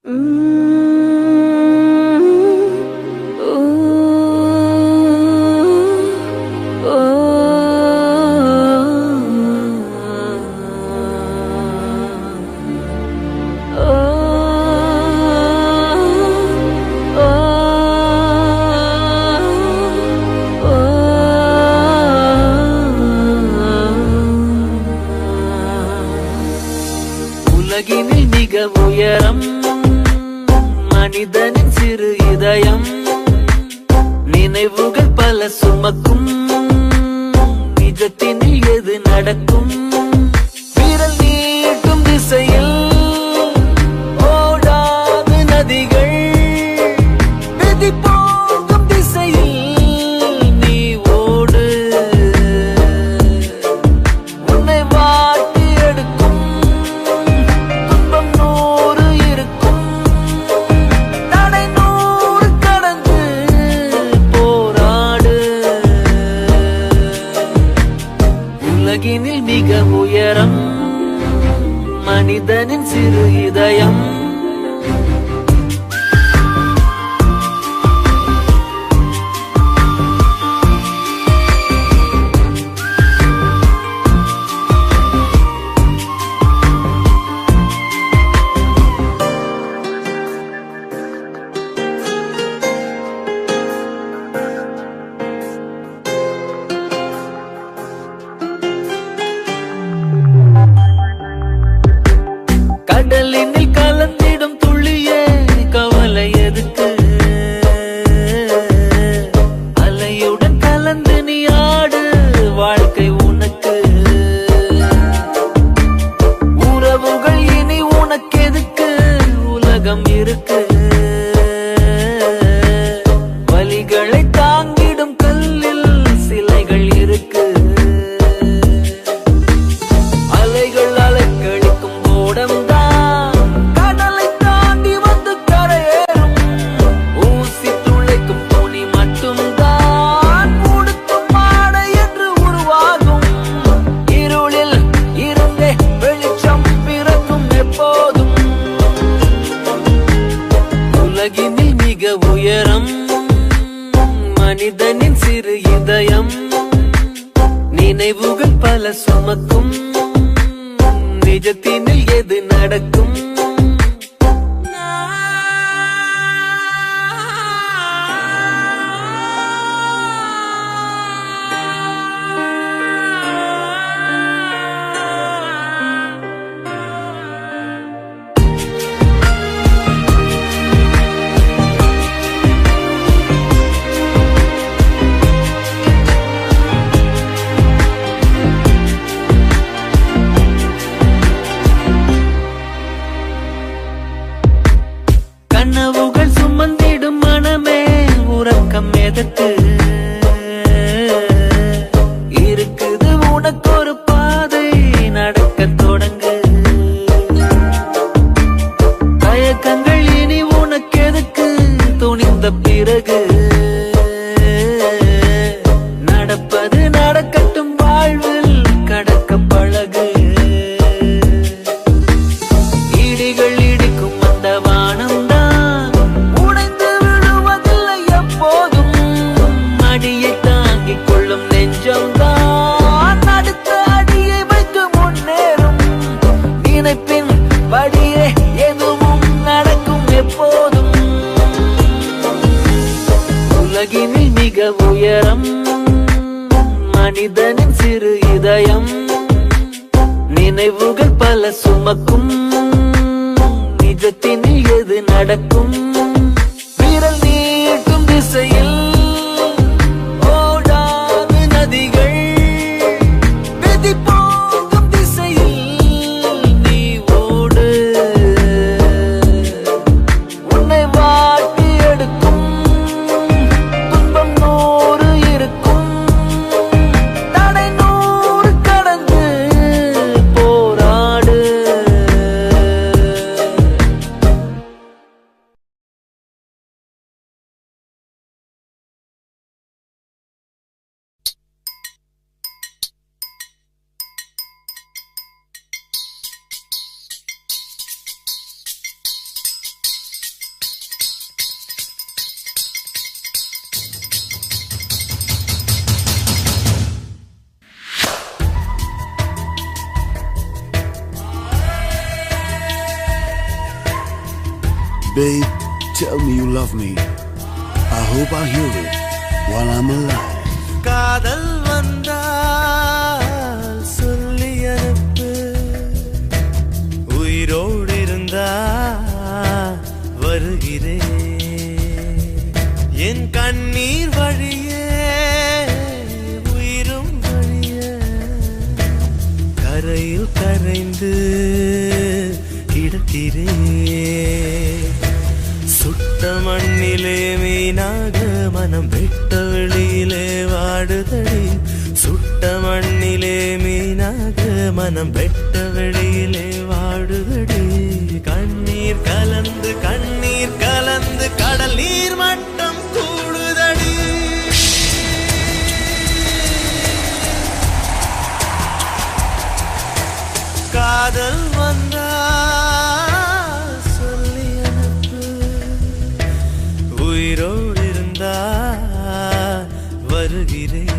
உலகினில் மிக உயரம் மனிதனின் சிறு இதயம், நினைவுகள் பல சுமக்கும், நிஜத்தினில் எது நடக்கும்? விரல் நீட்டும் திசையில் ஓடாது நதிகள், விதி போகும் திசையில் நீ ஓடு. உன்னை வாட்டி எடுக்கும் துன்பம் 100 இருக்கும், தடை 100 கடந்து போராடு. உலகினில் மிக உயரம் மனிதனின் சிறு இதயம். கடலினில் கலந்திடும் துள்ளியே கவலை எதுக்கு? அலையுடன் கலந்து நீ ஆடு, வாழ்க்கை உனக்கு. உறவுகள் இனி உனக்கு எதுக்கு? உலகம் இருக்கு. வலிகளை தாங்கிடும் கல்லில் சிலைகள் இருக்கு. அலைகள் அலைக்கழிக்கும் ஓடம் உலகினில் மிக உயரம் மனிதனின் சிறு இதயம், நினைவுகள் பல சுமக்கும், நிஜத்தினில் எது நடக்கும்? கனவுகள் சுமந்திடும் மனமே உறக்கம் எதற்கு? இருக்குது உனக்கு ஒரு பாதை, நடக்க தொடங்கு. தயக்கங்கள் இனி உனக்கு எதுக்கு? துணிந்த பிறகு நடப்பது நடக்கட்டும், வாழ்வில் கடக்க பழகு. இடிகள் இடிக்கும் அந்த வானம் நினைப்பின் படியே எதுவும் நடக்கும் எப்போதும். உலகினில் மிக உயரம் மனிதனின் சிறு இதயம், நினைவுகள் பல சுமக்கும், நிஜத்தினில் எது நடக்கும்? விரல் நீட்டும் திசையில் ஓடாது நதிகள், விதி போகும் திசையில் நீ ஓடு. உன்னை வாட்டி எடுக்கும் துன்பம் 100 இருக்கும், தடை 100 கடந்து போராடு. babe, tell me you love me. I hope I hear it while I'm alive. காதல் வந்தால் சொல்லி அனுப்பு, உயிரோடு இருந்தா வருகிறேன். என் கண்ணீர் வழியே உயிரும் வழிய கரையில் கரைந்து கிடக்கிறேன். சுட்ட மண்ணிலே மீனாக மனம் வெட்ட வெளியிலே வாடுதடி. சுட்ட மண்ணிலே மீனாக மனம் வெட்ட வெளியிலே வாடுதடி. கண்ணீர் கலந்து கண்ணீர் கலந்து கடல் நீர் மட்டம் கூடுதடி. காதல் வந்தா சொல்லி அனுப்பு, உயிரோடு இருந்தா வருகிறேன்.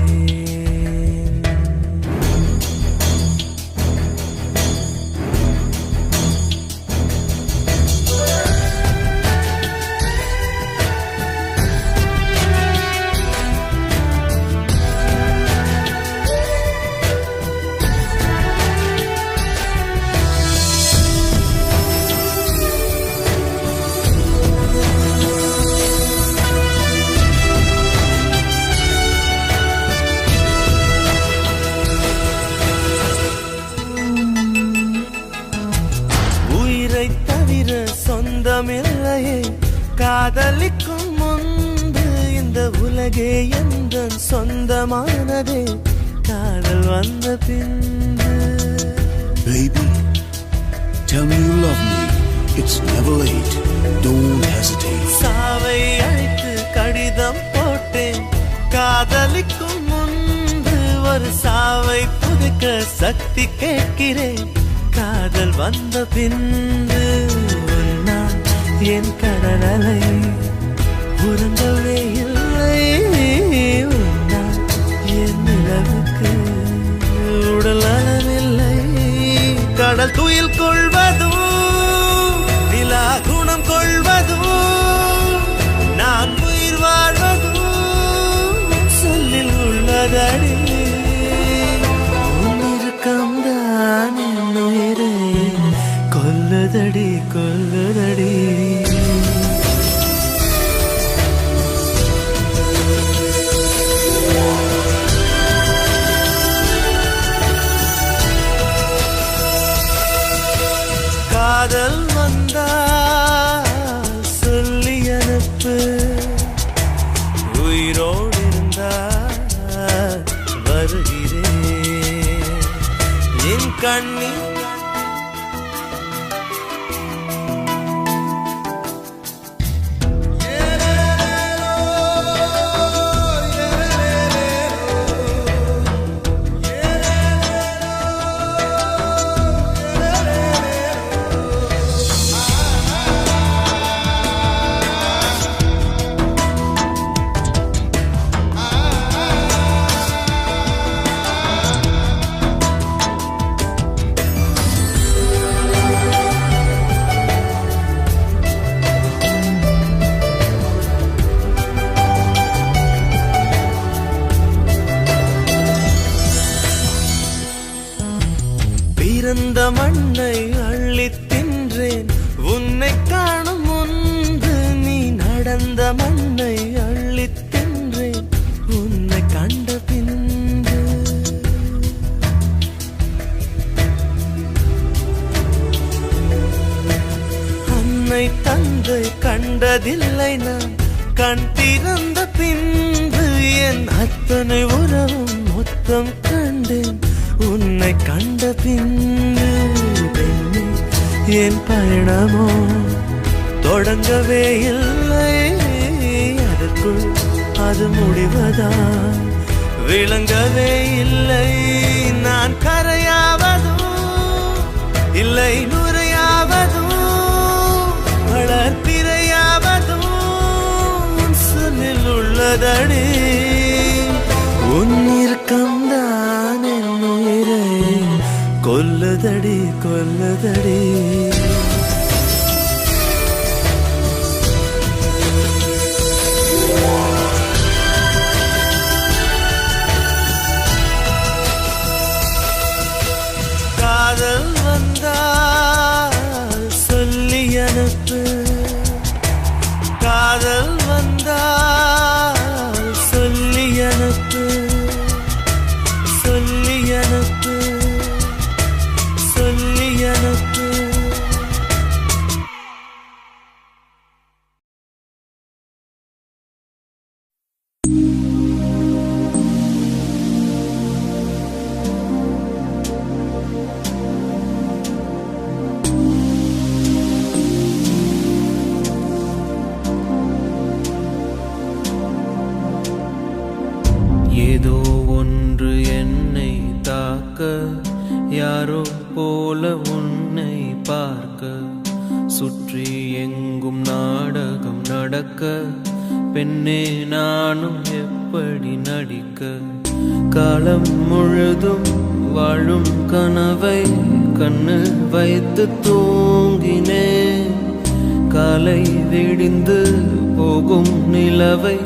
சொந்தமில்லையே காதலிக்கும் முன்பு இந்த உலகே எந்த சொந்தமானதே காதல் வந்த பின்பு. Baby, tell me you love me. It's never late. Don't hesitate. சாவை அழைத்து கடிதம் போட்டேன், காதலிக்கும் முன்பு ஒரு சாவை புதுக்க சக்தி கேட்கிறேன். காதல் வந்த பின்பு என் கடலை உறங்கவே இல்லை. என் நிலவுக்கு உடல் அளவில்லை. கடல் துயில் கொள்வதும் நிலா குணம் கொள்வதும் நான் உயிர் வாழ்வதும் சொல்லில் உள்ளதடி. உன்னிருக்கம்தான் என் உயிரை கொல்லுதடி கொல்லுதடி. காதல் வந்தா சொல்லி அனுப்பு, உயிரோடு இருந்தா வருகிறேன். என் கண்ணீர் பிறந்த மண்ணை அள்ளித் தின்றேன் உன்னை காணும் முன்பு. நீ நடந்த மண்ணை அள்ளித் தின்றேன் உன்னை கண்ட பின்பு. அன்னை தந்தை கண்டதில்லை நான் கண் திறந்த பின்பு. என் அத்தனை உறவும் மொத்தம் கண்டேன் உன்னை கண்ட பின்பு. என் பயணமோ தொடங்கவே இல்லை, அதற்குள் அது முடிவதா விளங்கவே இல்லை. நான் கரையாவதும் இல்லை நுரையாவதும் வளர்ப்பிரையாவதும் சொல்லில் உள்ளதடி. உன்னிருக்கம்தான் என் உயிரை கொல்லுதடி கொல்லுதடி. அனுப்பு. காதல் வந்தால் சொல்லி அனுப்பு, சொல்லி அனுப்பு, சொல்லி அனுப்பு. ஏதோ ஒன்று என்னை தாக்க, யாரோ போல உன்னை பார்க்க, சுற்றி எங்கும் நாடகம் நடக்க, பெண்ணே நானும் எப்படி நடிக்க? காலம் முழுதும் வாழும் கனவை கண்ணு வைத்து தூங்கினேன். காலை விடிந்து போகும் நிலவை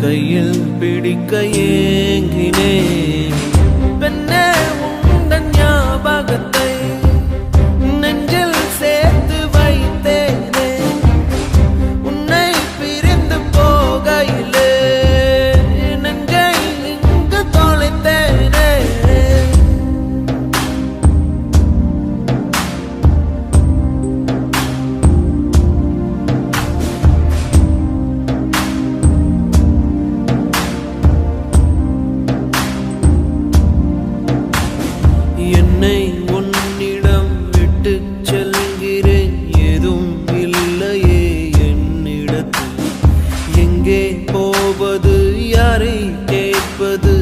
கையில் பிடிக்க ஏங்கினேன். பெண்ணே உந்தன் ஞாபகத்தை நெஞ்சில் சேர்த்து வைத்தேனே, உன்னை பிரிந்து போகையிலே நெஞ்சை இங்கு தொலைத்தேனே. என்னை உன்னிடம் விட்டு செல்கிறேன், ஏதும் இல்லையே என்னிடத்தில். எங்கே போவது, யாரை கேட்பது,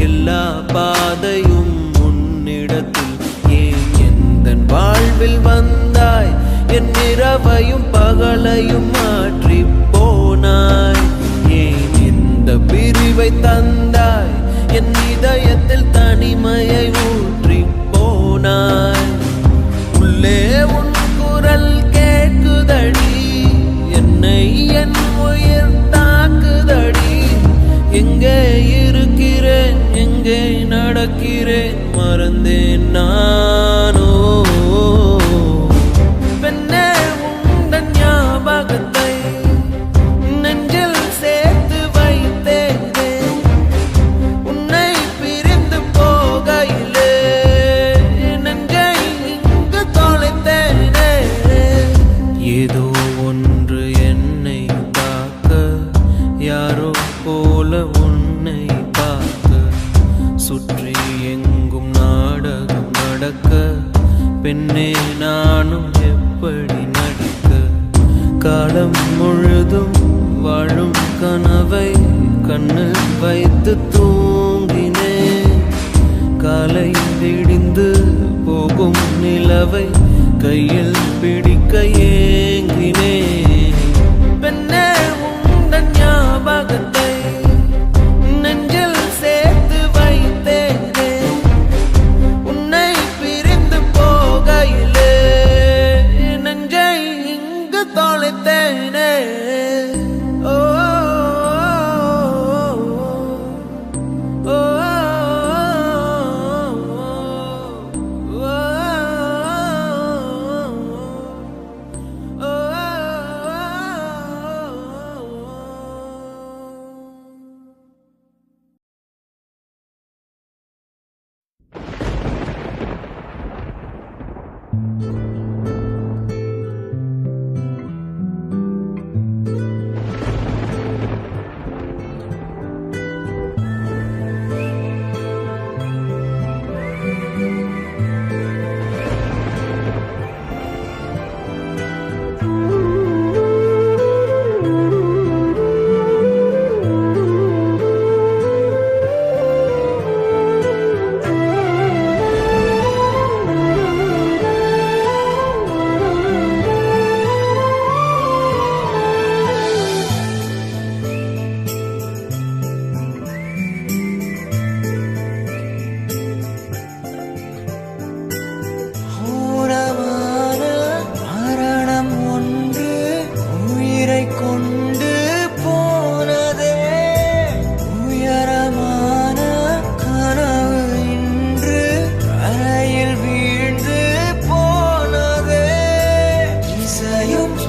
எல்லா பாதையும் உன்னிடத்தில். ஏன் எந்தன் வாழ்வில் வந்தாய், என் இரவையும் பகலையும் மாற்றி போனாய். ஏன் இந்த பிரிவை தந்தாய், என் இதயத்தில் தனிமையை ஊற்றி போனாய். உள்ளே உன் குரல் கேட்குதடி, என்னை என் உயிர் தாக்குதடி. எங்கே இருக்கிறேன், எங்கே நடக்கிறேன், மறந்தேன் நானோ. பெண்ணே உந்தன் ஞாபகத்தை நெஞ்சில் சேர்த்து வைத்தேனே, உன்னை பிரிந்து போகையிலே நெஞ்சை இங்கு தொலைத்தேனே. ஏதோ ஒன்று என்னை தாக்க, யாரோ போல உன்னை பார்க்க, சுற்றி எங்கும் நாடகம் நடக்க, பெண்ணே நானும் எப்படி நடிக்க? காலம் முழுதும் வாழும் கனவை கண்ணு வைத்து தூங்கினேன். காலை விடிந்து போகும் நிலவை கையில் பிடிக்க ஏங்கினேன். பெண்ணே உந்தன் ஞாபகத்தை நெஞ்சில் சேர்த்து வைத்தேனே, உன்னை பிரிந்து போகையிலே நெஞ்சை இங்கு தொலைத்தேனே. ஓ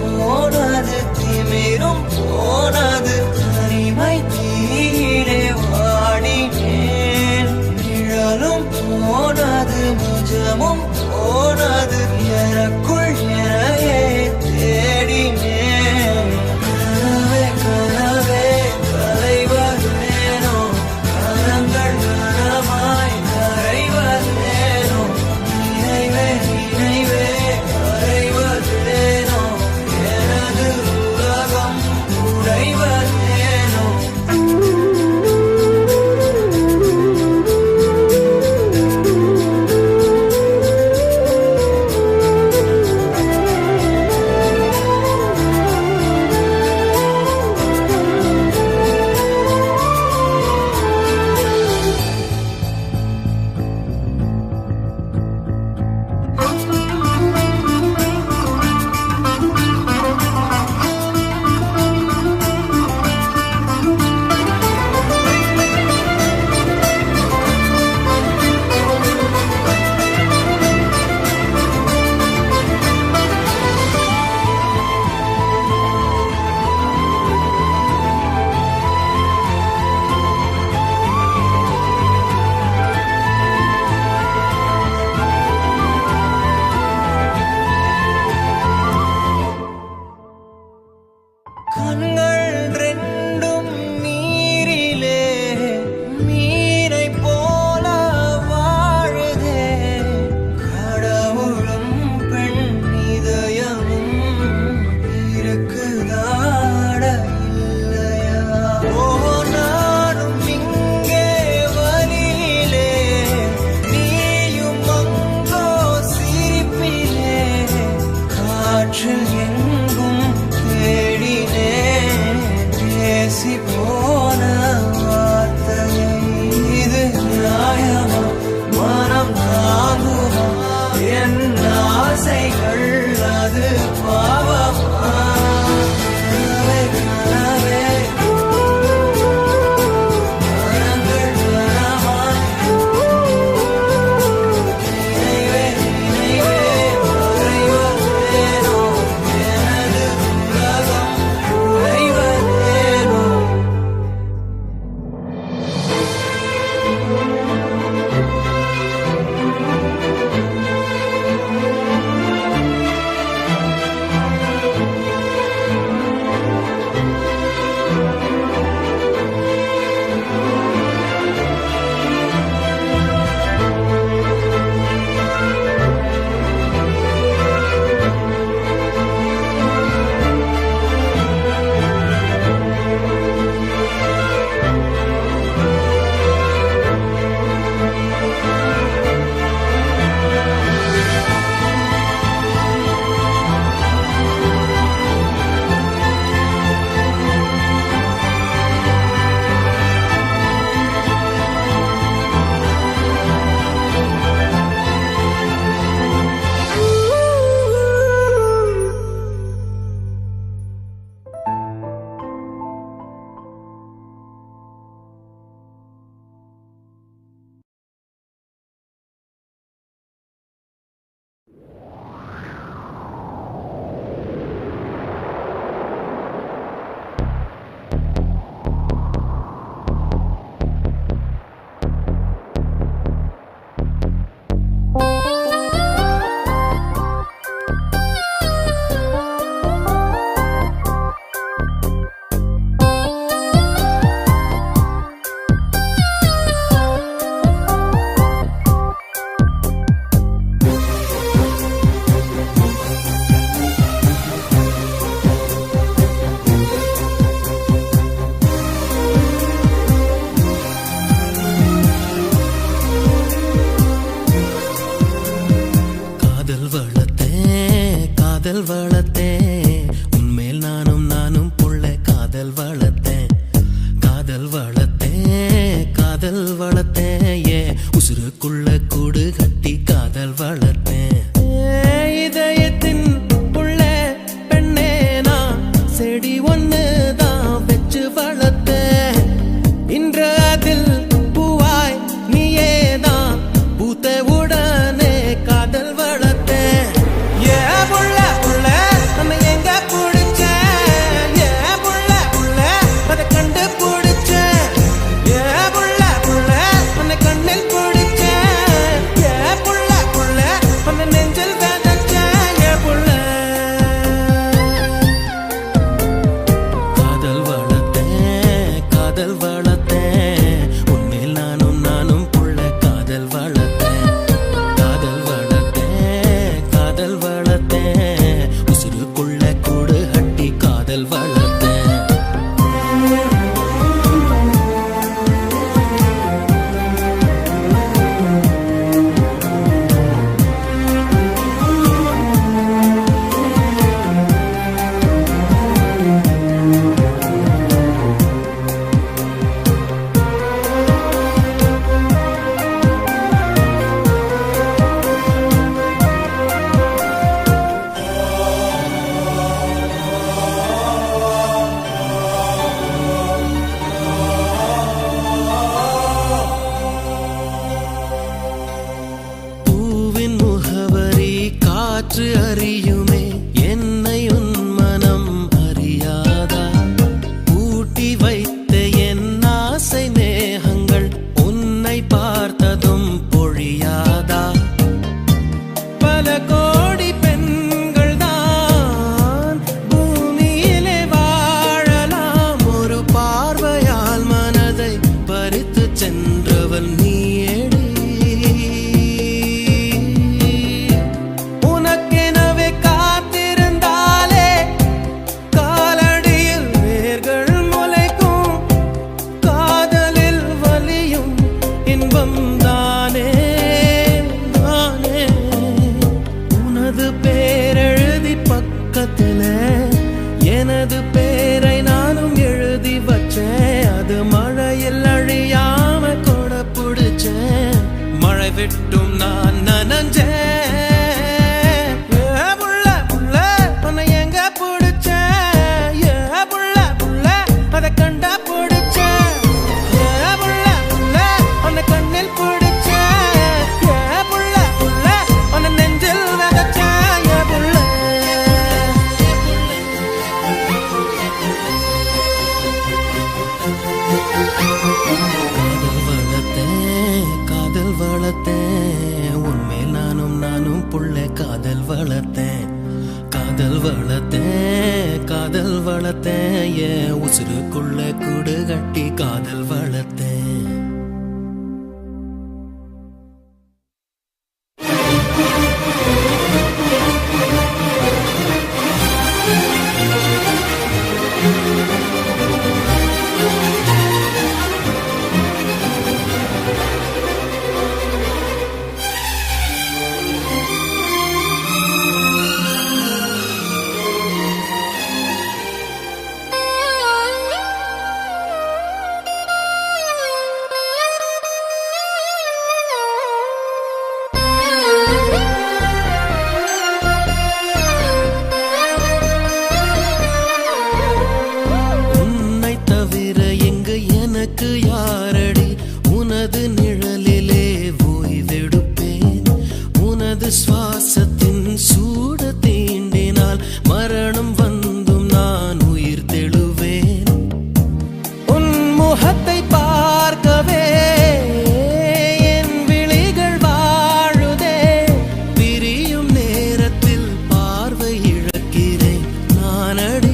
போனது திமிரும் போனது தனிமை தீரே வாடினேன் நிழலும் போனது முஜமும் போனது எனக்குள் எனையே தேடினேன் கனவே கனவே கலைவதேனோ கரங்கள் கனமாய் கரைவதேனோ நினைவே நினைவே கரைவதேனோ எனது உலகம் உடைவதேனோ கண்கள் ரெண்டும் நீரிலே மீனை போல வாழுதே கடவுளும் பெண் இதயமும் இருக்குதாட இல்லையா ஓ நானும் இங்கே வழியிலே நீயும் அங்கோ சிரிப்பிலே காற்றில் எங்கும் தேடினேன் உனது பேரை நானும் எழுதி வச்சேன். அது மழையில் அழியாம கொடை பிடிச்சேன். மழை விட்டும் நான் நனஞ்சேன். புள்ள புள்ள உன்னை எங்க பிடிச்சேன்? புள்ள புள்ள அதை கண்டா பிடிச்சேன். புள்ள புள்ள உன்னை கண்ணில் பிடிச்சேன். புள்ள புள்ள உன்னை நெஞ்சில் விதைச்சேன். புள்ள காதல் வளர்த்தேன் உன்மேல் நானும் புள்ள காதல் வளர்த்தேன். காதல் வளர்த்தேன் காதல் வளர்த்தேன் என் உசுருக்குள்ள கூடு கட்டி காதல் வளர்த்தேன். யாரடி உனது நிழலிலே ஓய்வெடுப்பேன். உனது சுவாசத்தின் சூட தீண்டினால் மரணம் வந்தும் நான் உயிர் தெழுவேன். உன் முகத்தை பார்க்கவே என் விழிகள் வாழுதே. பிரியும் நேரத்தில் பார்வை இழக்கிறேன் நானடி.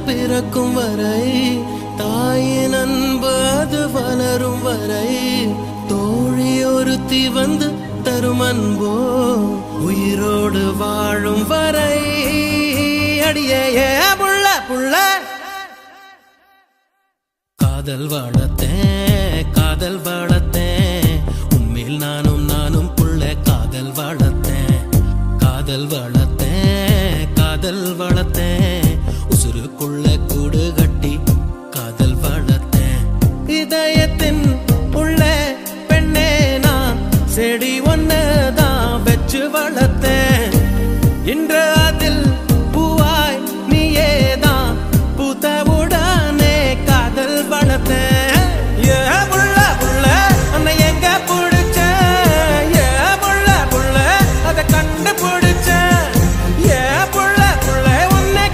பிறக்கும் வரை தாயின் அன்பு அது வளரும் வரை தோழி ஒருத்தி வந்து தரும் அன்போ உயிரோடு வாழும் வரை. அடியே புள்ள புள்ள காதல் வளர்த்தேன் காதல் வளர்த்தேன் உன்மேல் நானும் புள்ள காதல் வளர்த்தேன். காதல் வளர்த்தேன் காதல் வளர்த்தேன் உசுருக்குள்ள கூடு கட்டி காதல் வளர்த்தேன். இதயத்தின் உள்ள பெண்ணே நான் செடி ஒன்னதான் வச்சு வளர்த்தேன். இன்று அதில் பூவாய் நீயேதான் பூத்தவுடனே காதல் வளர்த்தேன். புள்ள புள்ள உன்னை எங்க பிடிச்சேன்? புள்ள புள்ள அதை கண்டு பிடிச்சேன். புள்ள புள்ள உன்னை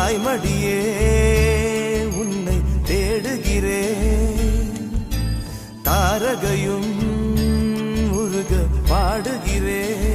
தாய்மடியே உன்னை தேடுகிறேன், தாரகையும் உருக பாடுகிறேன்.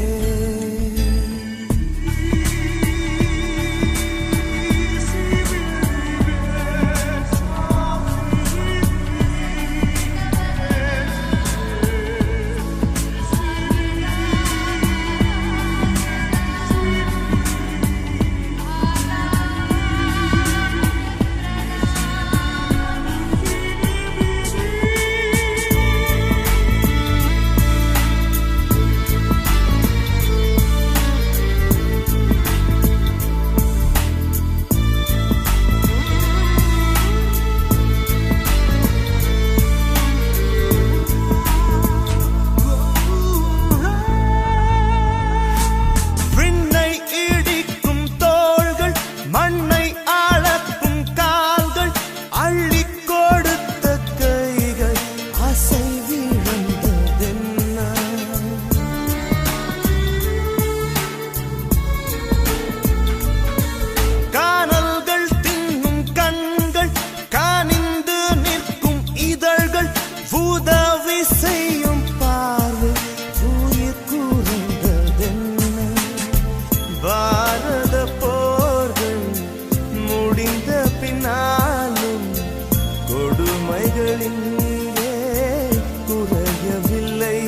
குறையவில்லை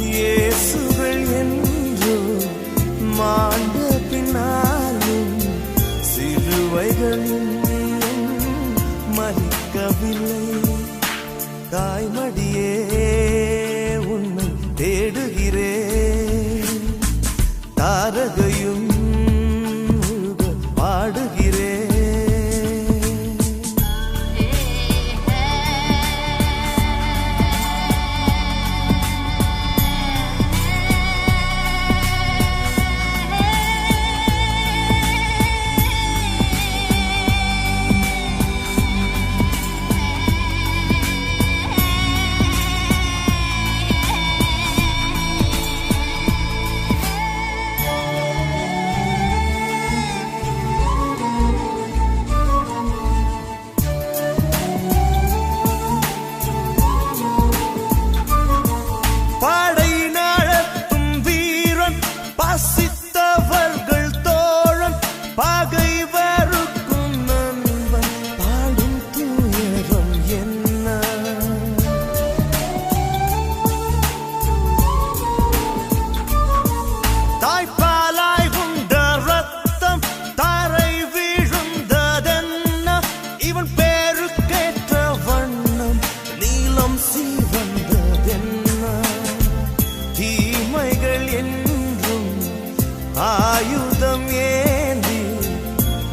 இயேசுகள் என்றோ மாண்ட பின்னாலும் சிலுவைகளின் மறிக்கவில்லை. தாய்மடியே உன்னை தேடுகிறேன், தாரகையும் பாடுகிறேன். பசித்தவர்கள் தோழன் பகைவருக்கும் நண்பன் பாடும் துயரம் என்ன? தாய்ப்பாலாய் உண்ட ரத்தம் தாரை வீழுந்ததென்ன? இவன் பேருக்கேற்ற வண்ணம் நீலம் சீவந்ததென்ன? தீமைகள் ஆயுதம் ஏந்தி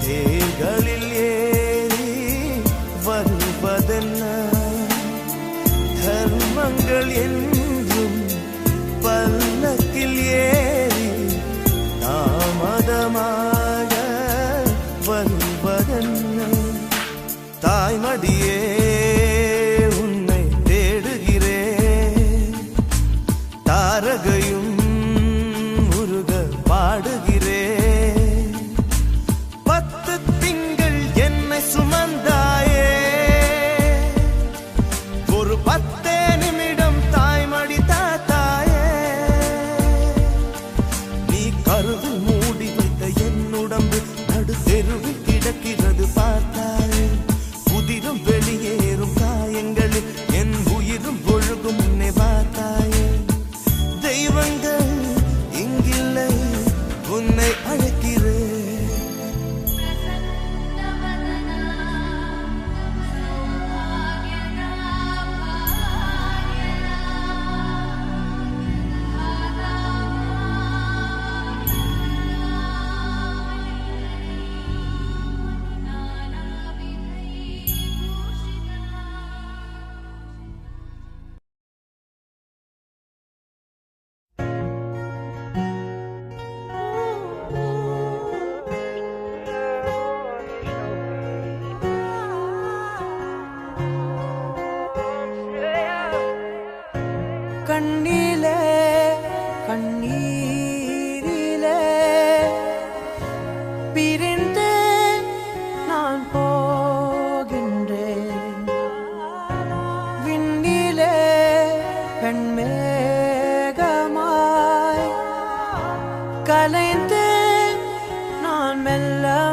தேர்களில் ஏறி வருவதென்ன? தர்மங்கள் என்றும் பல்லக்கில் ஏறி தாமதமாக வருவதென்ன? தாய்மடியே உன்னை தேடுகிறேன், தாரகையும் பாடுகிறேன். 10 திங்கள் என்னை சுமந்தாயே, ஒரு 10 நிமிடம் தாய்மடி தாத்தாயே. நீ கருவில் மூடி வைத்த என் உடம்பு நடு தெருவில் கிடக்கிறது பார்த்தாயே. உதிரம் வெளியேறும் காயங்களில் என் உயிரும் ஒழுகும் உன்னை பார்த்தாயே. தெய்வங்கள் இங்கில்லை உன்னை அழைக்கிறேன்.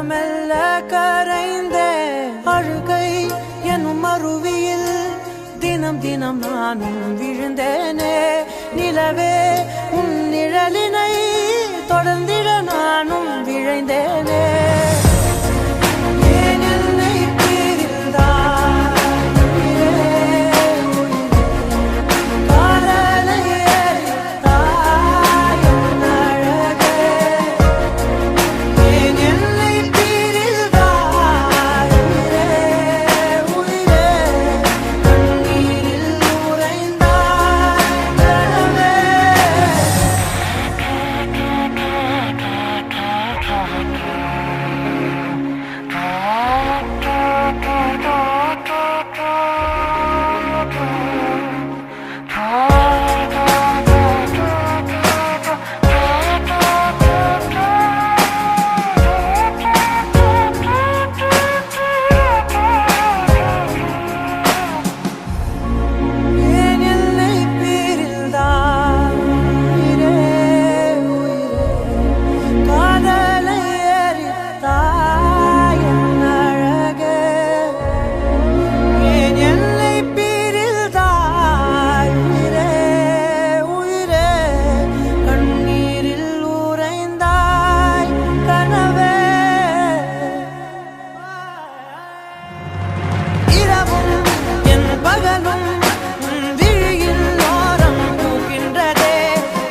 மெல்ல கரைந்தே அழுகை எனும் அருவியில் தினம் தினம் நானும் விழுந்தேனே நிலவே உன் நிழலினை தொடர்ந்திட நானும் விழைந்தேனே ஏன் என்னை பிரிந்தாய் காதலை எரித்தாய் என் அழகே ஏன் என்னை பிரிந்தாய் உயிரே கண்ணீரில் உறைந்தாய் கனவே ஏன் என்னை பிரிந்தாய் உயிரே காதலை எரித்தாய் என் அழகே ஏன் என்னை பிரிந்தாய் உயிரே கண்ணீரில் உறைந்தாய் கனவே இரவும் என் பகலும் உன் விழியில் ஓரம் பூக்கின்றதே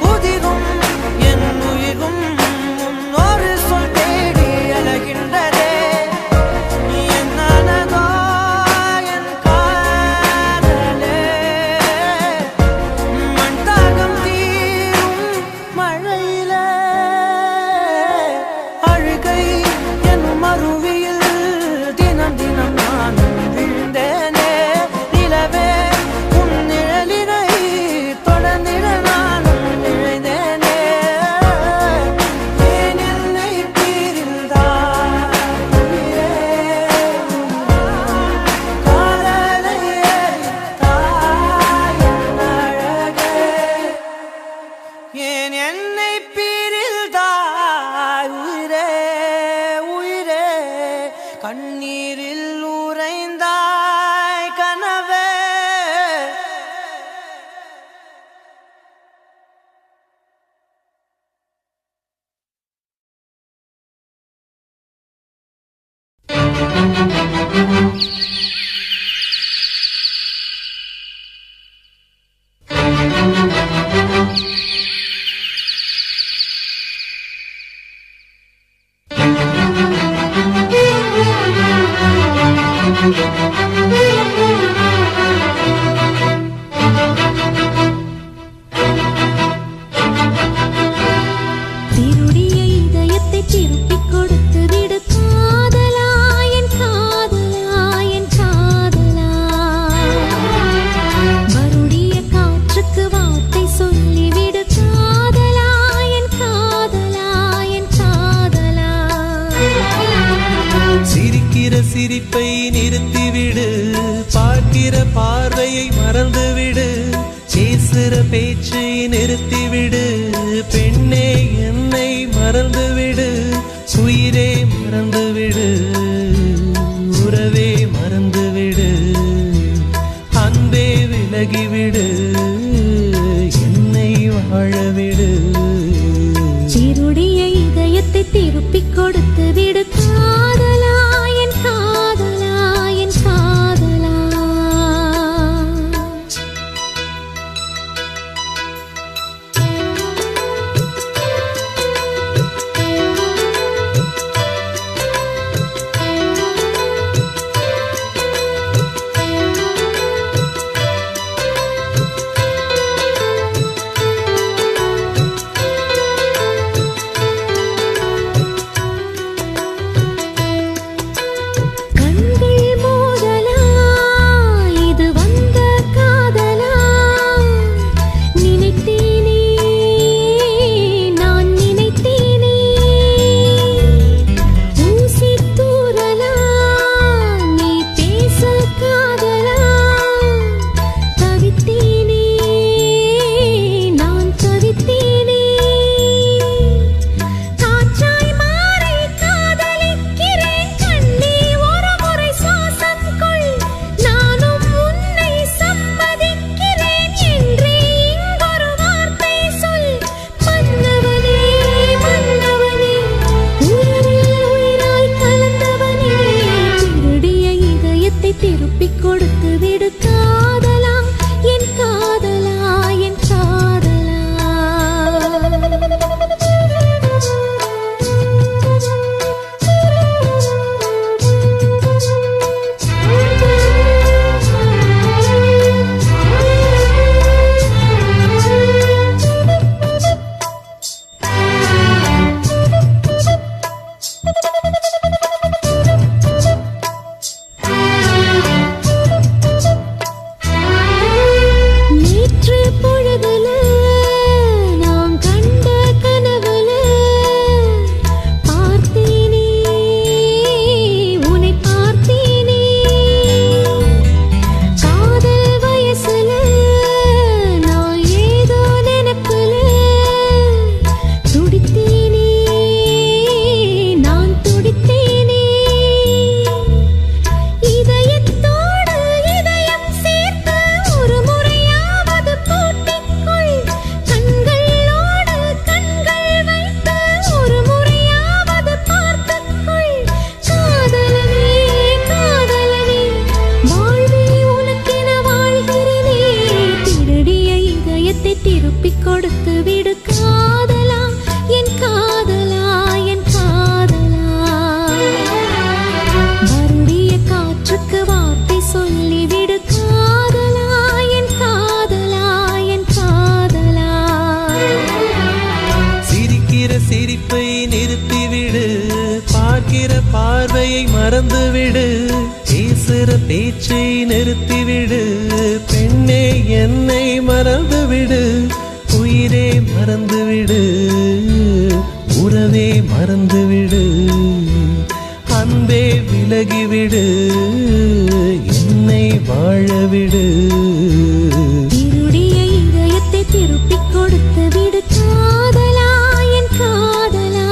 உதிரும் என் உயிரும் உன் ஒரு சொல் தேடி அழகின்றதே என்னதோ என் காதலே மண் தாகம் தீரும் மழையிலே அழுகை எனும் அருவியில் தினம் தினம் நானும் விழுந்தேனே நிலவே உன் நிழலினை தொடர்ந்திட நானும் விழைந்தேனே ஏன் என்னை பிரிந்தாய் காதலை எரித்தாய் என் அழகே ஏன் என்னை பிரிந்தாய் உயிரே கண்ணீரில் உறைந்தாய் கனவே திருடிய இதயத்தை திருப்பிக் கொடுத்து விடு காதலா என் காதலா என் காதலா மறுடிய காற்றுக்கு வார்த்தை சொல்லிவிடு காதலா என் காதலா என் காதலா சிரிக்கிற சிரிப்பை நிறுத்திவிடு பார்க்கிற பார்வையை மறந்துவிடு பேசுற பேச்சை நிறுத்திவிடு பெண்ணே என்னை மறந்துவிடு உயிரே மறந்துவிடு உறவே மறந்துவிடு அன்பே விலகிவிடு என்னை வாழவிடு திருடிய இதயத்தை திருப்பிக் கொடுத்து விடு காதலா என் காதலா என் காதலா பார்வையை மறந்துவிடு பேசுற பேச்சை நிறுத்திவிடு பெண்ணே என்னை மறந்துவிடு உயிரே மறந்துவிடு உறவே மறந்துவிடு அன்பே விலகிவிடு என்னை வாழவிடு இருடிய இதயத்தை திருப்பிக் கொடுத்து விடு காதலா என் காதலா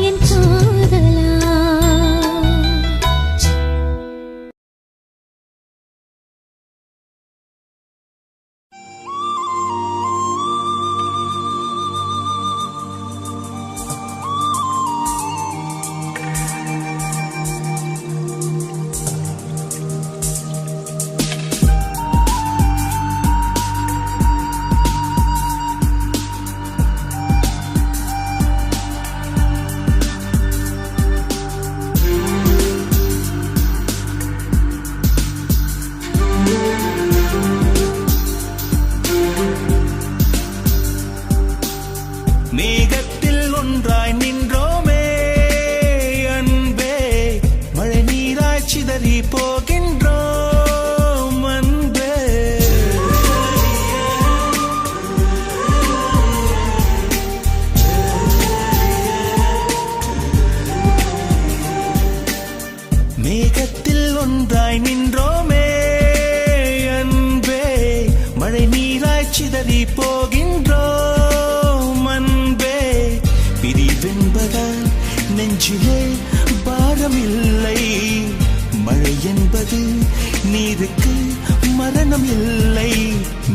என் காதலா மேகத்தில் ஒன்றாய் நின்றோமே அன்பே மழை நீராய் சிதறி போகின்றோம் அன்பே மேகத்தில் ஒன்றாய் நின்றோமே அன்பே மழை நீராய் சிதறி போகின்றோம் அன்பே பிரிவென்பதால் நெஞ்சிலே பாரமில்லை மழை என்பது நீருக்கு மரணம் இல்லை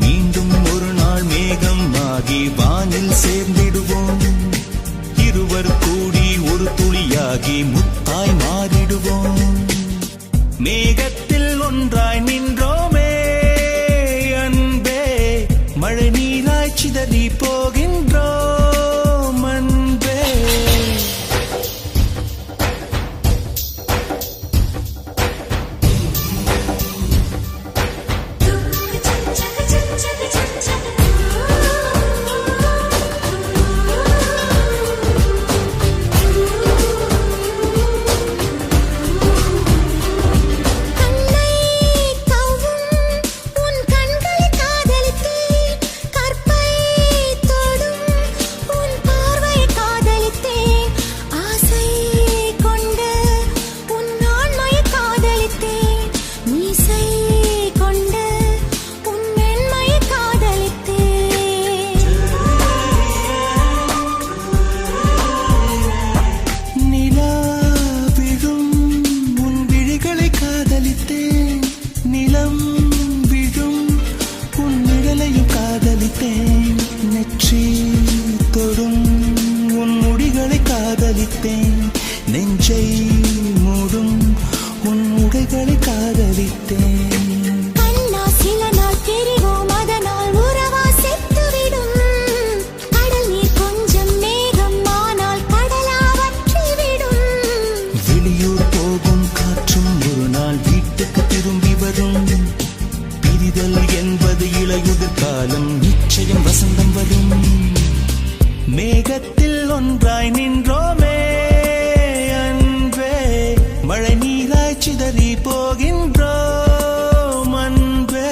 மீண்டும் ஒரு நாள் மேகம் ஆகி வானில் சேர்ந்திடுவோம் இருவர் கூடி ஒரு துளியாகி முத்தாய் மாறிடுவோம் மேகத்தில் ஒன்றாய் நின்றோமே அன்பே மழை நீராய் சிதறி போகின்றோம் அன்பே நெஞ்சை மூடும் உன் உடைகளை காதலித்தேன் கண்ணா சில நாள் தெரிவோம் அதனால் உறவா செத்துவிடும் கடல் நீர் கொஞ்சம் மேகம் ஆனால் கடலா வற்றிவிடும் வெளியூர் போகும் காற்றும் ஒரு நாள் வீட்டுக்கு திரும்பி வரும் பிரிதல் என்பது இளையுதிர் காலம் நிச்சயம் வசந்தம் வரும் மேகத்தில் ஒன்றாய் நின்றோமே அன்பே மழை நீராய் சிதறி போகின்றோம் அன்பே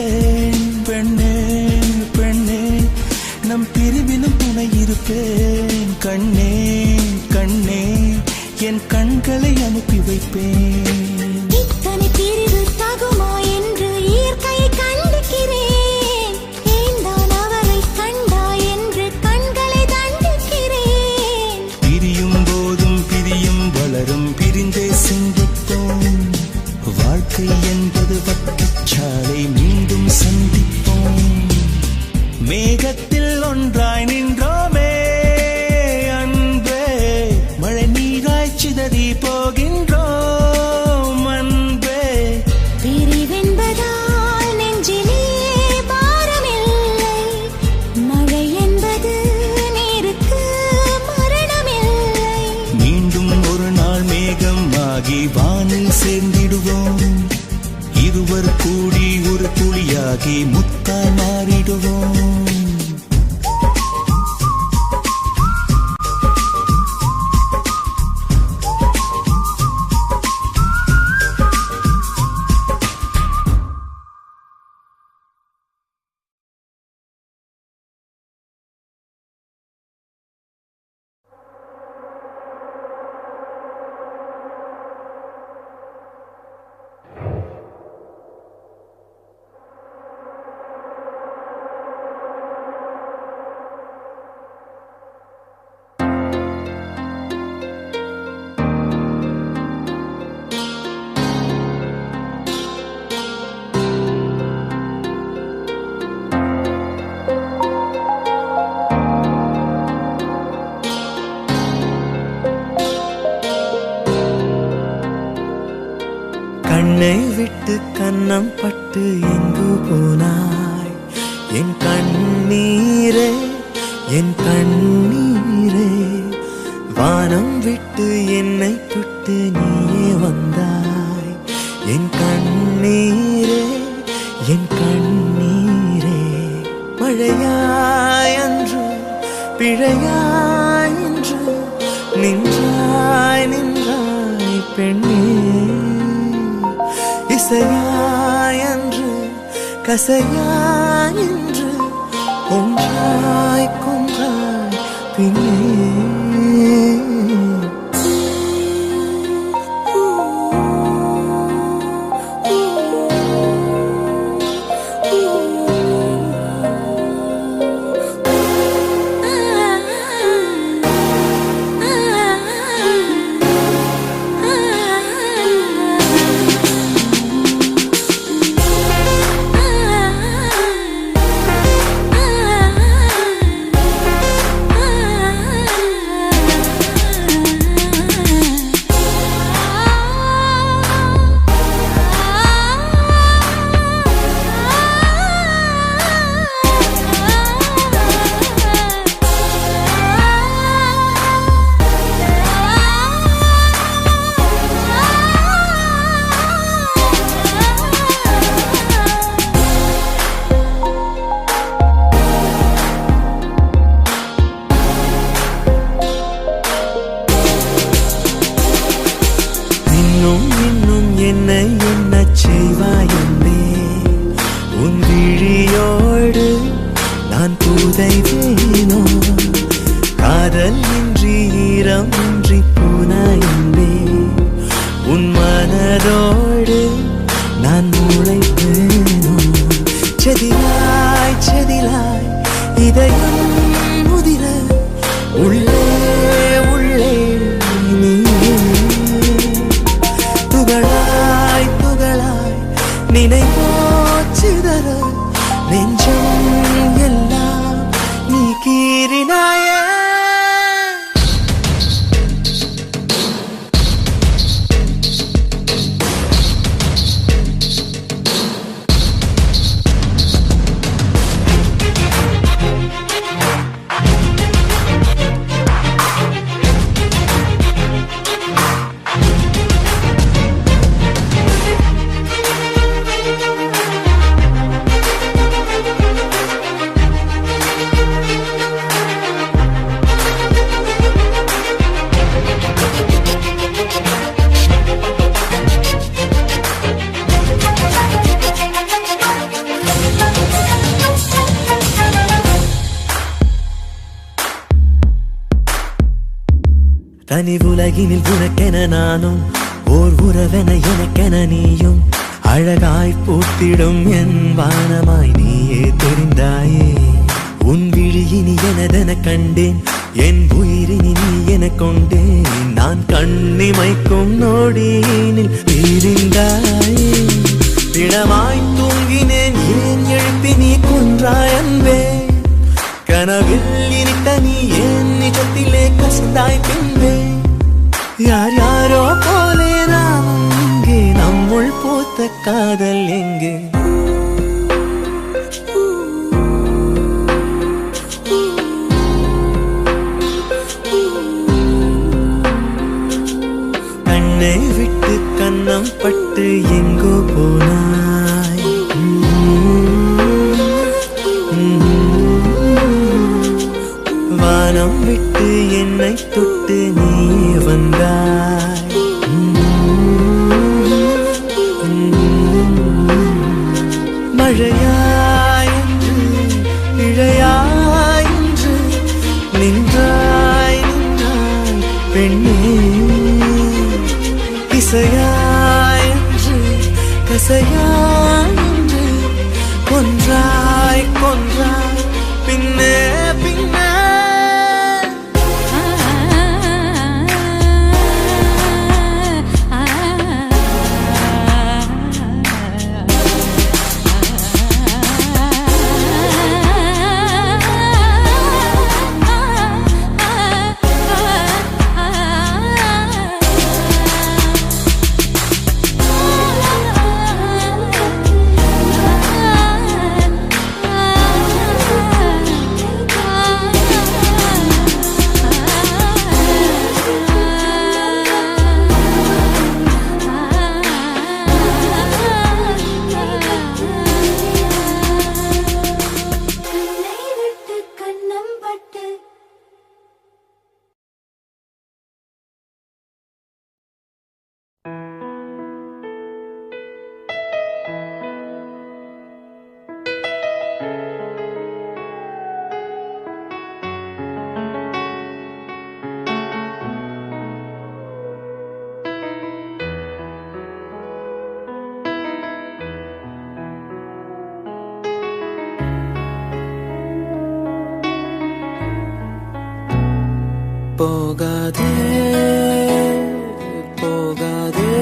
இருப்பேன் பெண்ணே பெண்ணே நம் பிரிவிலும் துணை இருப்பேன் கண்ணே கண்ணே என் கண்களை அனுப்பி வைப்பேன் இத்தனை பிரிவு தகுமா என்று இயற்கையை கண்டிக்கிறேன் ஏன்தான் அவரை கண்டா என்று கண்களை தண்டிக்கிறேன் பிரியும் போதும் பிரியும் வளரும் பிரிந்தே சிந்திப்போம் வாழ்க்கை என்பது வட்டச்சாலை மீண்டும் சந்திப்போம் மேகத்தில் ஒன்றாய் நின்றோமே அன்பே மழை நீராய் சிதறி போகின்றோம் அன்பே பிரிவென்பதால் நெஞ்சிலே பாரமில்லை மழை என்பது நீருக்கு மரணமில்லை மீண்டும் ஒரு நாள் மேகம் ஆகி வானில் சேர்ந்திடுவோம் இருவர் கூடி ஒரு துளியாகி முத்தாய் மாறிடுவோம் கண்ணை விட்டு கன்னம் பட்டு எங்கு போனாய் என் கண்ணீரே என் கண்ணீரே வானம் விட்டு என்னை விட்டு நீயே வந்தாய் என் கண்ணீரே என் கண்ணீரே மழையாய் அன்று பிழையாய் இன்று நின்றாய் நின்றாய் பெண்ணே இசையாய் அன்று கசையாய் இன்று கொன்றாய் கொன்றாய் பின்னே தனி உலகினில் உனக்கென நானும் ஓர் உறவென எனக்கென நீயும் அழகாய் பூத்திடும் என் வானமாய் நீயே தெரிந்தாயே உன் விழியினி எனதென கண்டேன் என் உயிரினி நீ என கொண்டேன் நான் கண்ணிமைக்கும் நொடியினில் பிரிந்தாயே திடமாய் தூங்கினேன் ஏன் எழுப்பி நீ கொன்றாய் அன்பே கனவில் இனித்த நீ ஏன் நிஜத்திலே கசிந்தாய் பின்பே யார் யாரோ போலே நாம் இங்கே நம்முள் பூத்த காதல் எங்கே கண்ணை விட்டு கண்ணம் பட்டு எங்கோ போனாய் வானம் விட்டு என்னை தொட்டு நீ வந்தாய் மழையாய் என்று இழையாய் என்று நின்றாய் நின்றாய் பெண்ணே இசையாய் என்று கசையாய் என்று கொன்றாய் கொன்றாய் பின்னே பின்னே போகாதே போகாதே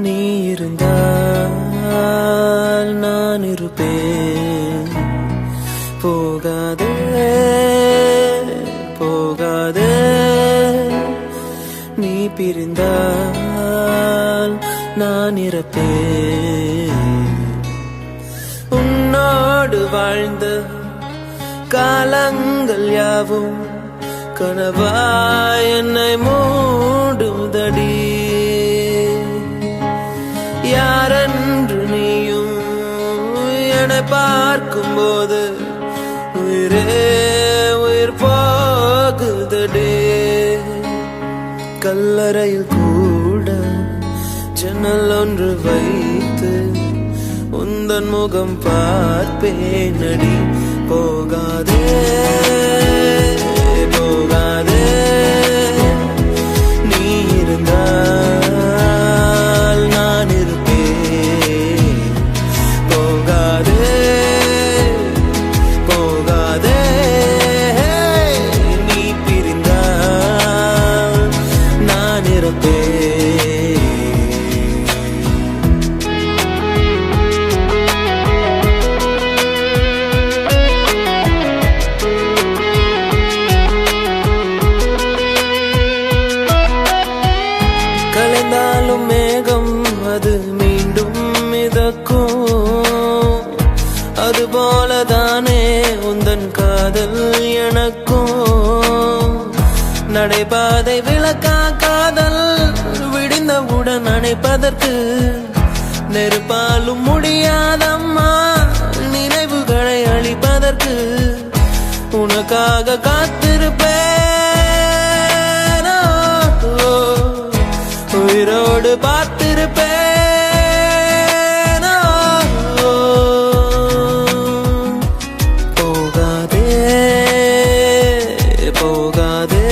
நீ இருந்தால் நான் இருப்பேன் போகாதே போகாதே நீ பிரிந்தால் நான் இறப்பேன் உன்னோடு வாழ்ந்த காலங்கள் யாவும் கனவாய் என்னை மூடுதடி யாரென்று நீயும் என்னை பார்க்கும்போது உயிரே உயிர் போகுதடி கல்லறையில் கூட ஜன்னல் ஒன்று வைத்து உந்தன் முகம் பார்ப்பேனடி போகாதே போகாதே நீ இருந்தால் நான் இருப்பேன் போகாதே போகாதே நீ பிரிந்தால் நான் இருப்பேன் மேகம் அது மீண்டும் மிதக்கும் அதுபோலதானே உந்தன் காதல் எனக்கும் நடைபாதை விளக்கா காதல் விடிந்தவுடன் அணைப்பதற்கு நெருப்பாலும் முடியாதம்மா நினைவுகளை அழிப்பதற்கு உனக்காக காத்திருப்பேன் உயிரோடு பார்த்திருப்பேன் போகாதே போகாதே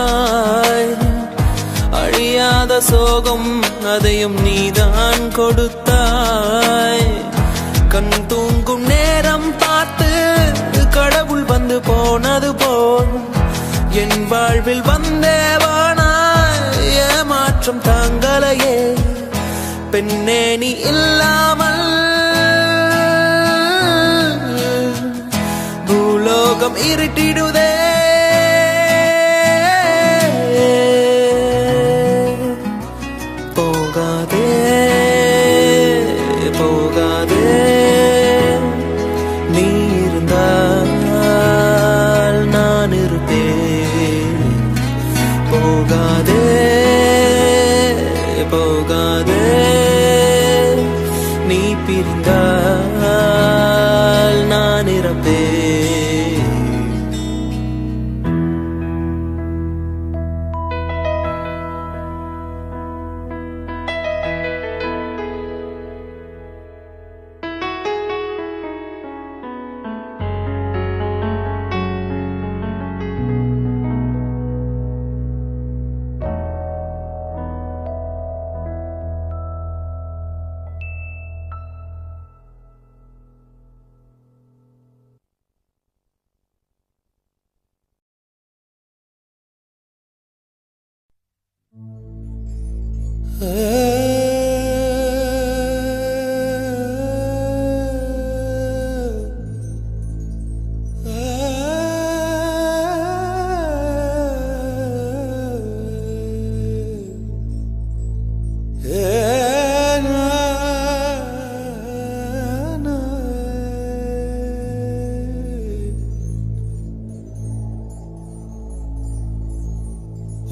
தந்தாய். அழியாத சோகம் அதையும் நீதான் கொடுத்தாய். கண் தூங்கும் நேரம் பார்த்து கடவுள் வந்து போனது போல் என் வாழ்வில் வந்தேவானாய். ஏமாற்றம் தாங்களையே பெண்ணே நீ இல்லாமல் பூலோகம் இருட்டிடுதே. போகாதே போகாதே நீ இருந்தால் நான் இருப்பேன். போகாதே போகாதே நீ பிரிந்தால் நான் இறப்பேன்.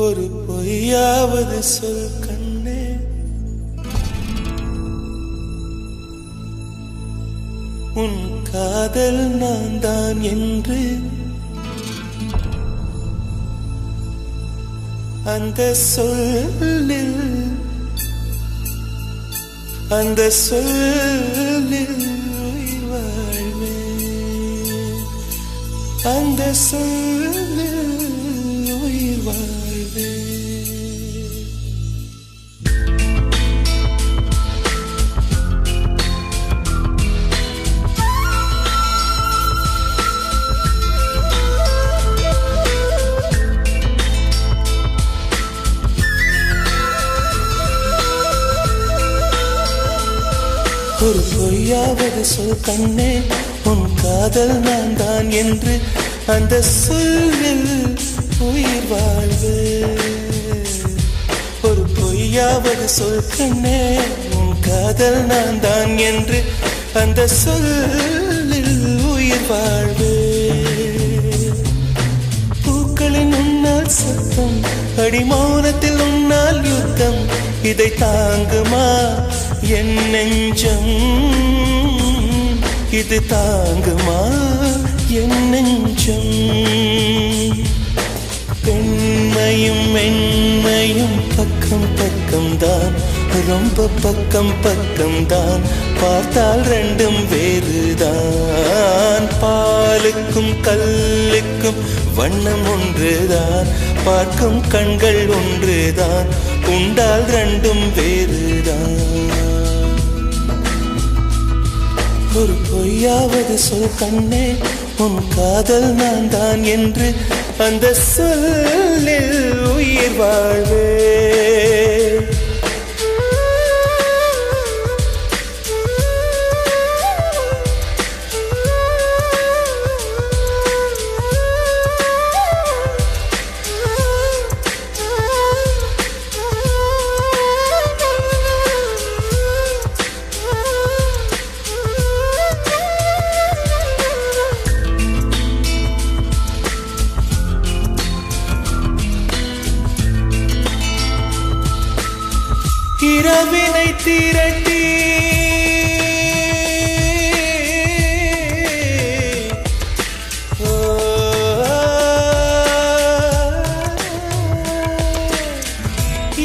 ஒரு பொய்யாவது சொல் கண்ணே, உன் காதல் நான் தான் என்று அந்த சொல்லில் உயிர் வாழ்வேன். அந்த சொல்லில் உயிர் வாழ்வேன். ஒரு பொய்யாவது சொல் கண்ணே, உன் காதல் நான் தான் என்று அந்த சொல்லில் உயிர் வாழ்வு. ஒரு பொய்யாவது சொல் கண்ணே, உன் காதல் நான் தான் என்று அந்த சொல்லில் உயிர் வாழ்வு. பூக்களின் உன்னால் சத்தம், அடிமௌனத்தில் உன்னால் யுத்தம், இதை தாங்குமா என் நெஞ்சம்? இது தாங்குமா என் நெஞ்சம்? பெண்மையும் மென்மையும் பக்கம் பக்கம்தான், ரொம்ப பக்கம் பக்கம்தான். பார்த்தால் ரெண்டும் வேறுதான். பாலுக்கும் கல்லுக்கும் வண்ணம் ஒன்றுதான், பார்க்கும் கண்கள் ஒன்றுதான். உண்டால் ரெண்டும் வேறுதான். ஒரு பொய்யாவது சொல் கண்ணே, உன் காதல் நான் தான் என்று அந்த சொல்லில் உயிர் வாழ்வே. இரவினை திரட்டி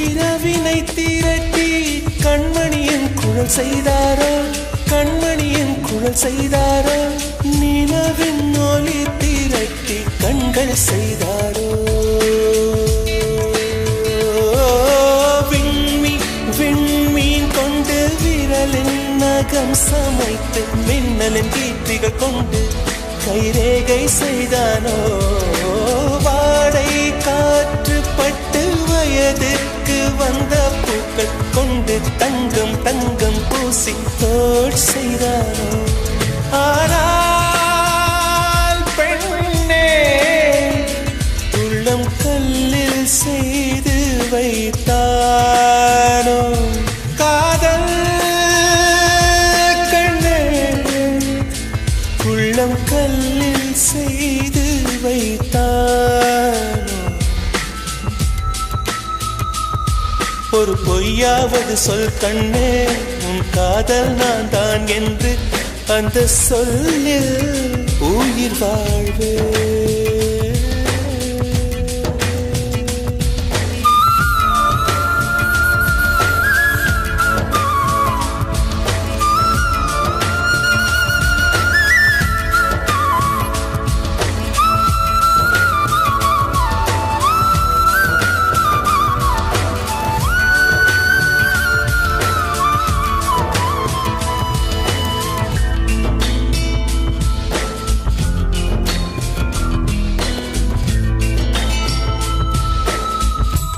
இரவினை திரட்டி கண்மணியின் குழல் செய்தாரோ, கண்மணியின் குழல் செய்தாரோ. நிலவின் ஒளி திரட்டி கண்கள் செய்தாரோ. வைத்து மின்னலின் கீர்த்திகள் கொண்டு கைரேகை செய்தானோ வாடை காற்று பட்டு வயதுக்கு வந்த பூக்கள் கொண்டு தங்கம் தங்கம் பூசி தோட் செய்தானோ ஆனால் பெண்ணே உள்ளம் கல்லில் செய்து வைத்தானோ காதல் கண்ணே உள்ளம் கல்லில் செய்து வைத்தானோ ஒரு பொய்யாவது சொல் கண்ணே உன் காதல் நான் தான் என்று அந்த சொல்லில் உயிர் வாழ்வே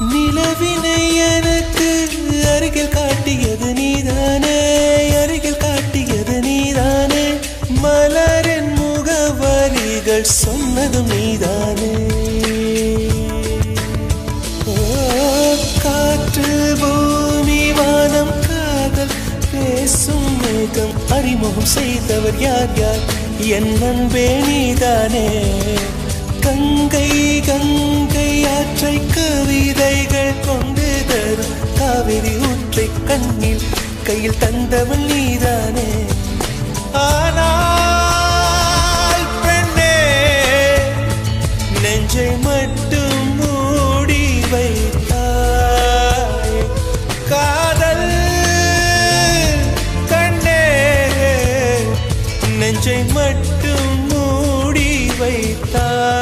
நிலவினை எனக்கு அருகில் காட்டியது நீதானே அருகில் காட்டியது நீதானே மலரின் முகவரிகள் சொன்னதும் நீதானே காற்று பூமி வானம் காதல் பேசும் மேகம் அறிமுகம் செய்தவர் யார் யார் என் அன்பே நீதானே கங்கை கங்கை ஆற்றை கவிதைகள் கொண்டு தரும் காவிரி ஊற்றை கண்ணில் கையில் தந்தவள் நீதானே ஆனால் பெண்ணே நெஞ்சை மட்டும் மூடி வைத்தாய் காதல் கண்ணே நெஞ்சை மட்டும் மூடி வைத்தாய்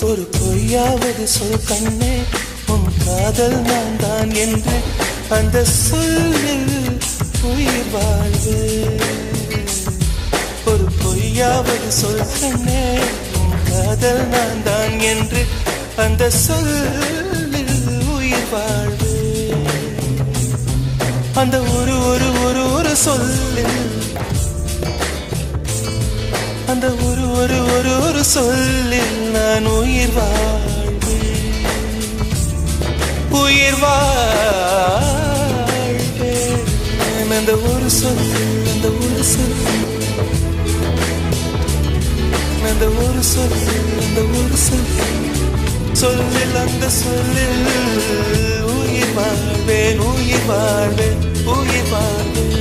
ஒரு பொய்யாவது சொல் கண்ணே உன் காதல் நான் தான் என்று அந்த சொல்லில் உயிர் வாழ்வு ஒரு பொய்யாவது சொல் கண்ணே உன் காதல் நான் தான் என்று அந்த சொல்லில் உயிர் வாழ்வு அந்த ஒரு ஒரு ஒரு ஒரு சொல்லில் அந்த ஒரு ஒரு ஒரு ஒரு சொல்லில் நான் உயிர் வாழ்வேன் உயிர் வாழ்வேன் அந்த ஒரு சொல்லில் அந்த ஒரு சொல்லில் அந்த ஒரு சொல்லில் அந்த ஒரு சொல்லில் அந்த சொல்லில் உயிர் வாழ்வேன் உயிர் வாழ்வேன் உயிர் வாழ்வேன்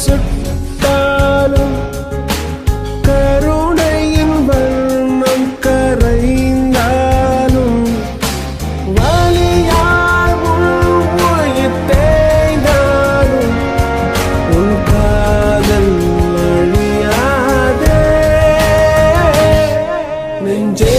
சுட்டாலும் கருணையின் வண்ணம் கரைந்தாலும் வலியால் உயிர் தேய்ந்தாலும் உன் காதல் அழியாதே. நெஞ்சே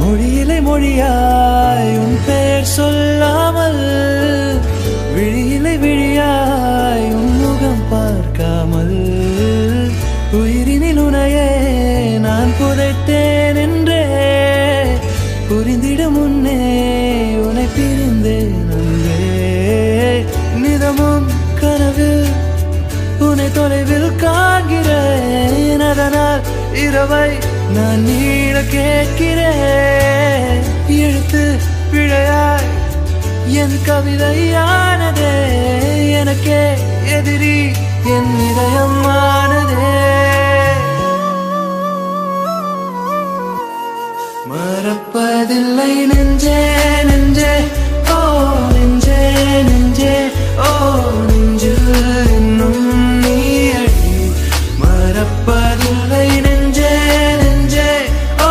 மொழியிலே மொழியாய் உன் பெயர் சொல்லாமல், விழியிலே விழியாய் உன் முகம் பார்க்காமல், உயிரினில் உனையே நான் புதைத்தேன் என்றே புரிந்திடும் முன்னே உன்னை பிரிந்தேன் அன்றே. நிதமும் கனவு உன்னை தொலைவில் காண்கிறேன், அதனால் இரவை நான் நீட கேட்கிறேன். எழுத்து பிழையாய் என் கவிதையானதே, எனக்கே எதிரி என் இதயமானதே. மறப்பதில்லை நெஞ்சே நெஞ்சே ஓ நெஞ்சே நெஞ்சே ஓ நெஞ்சில் இன்னும் நீ அடி. மறப்பதில்லை நெஞ்சே நெஞ்சே ஓ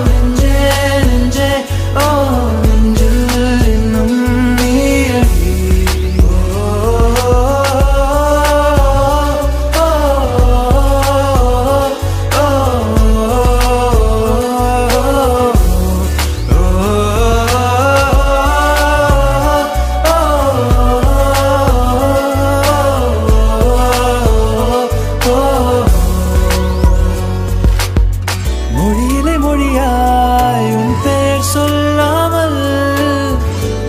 நெஞ்சே நெஞ்சே ஓ நெஞ்சில் இன்னும் நீ அடி. ஓ மொழியிலே மொழியாய் உன் பெயர் சொல்லாமல்,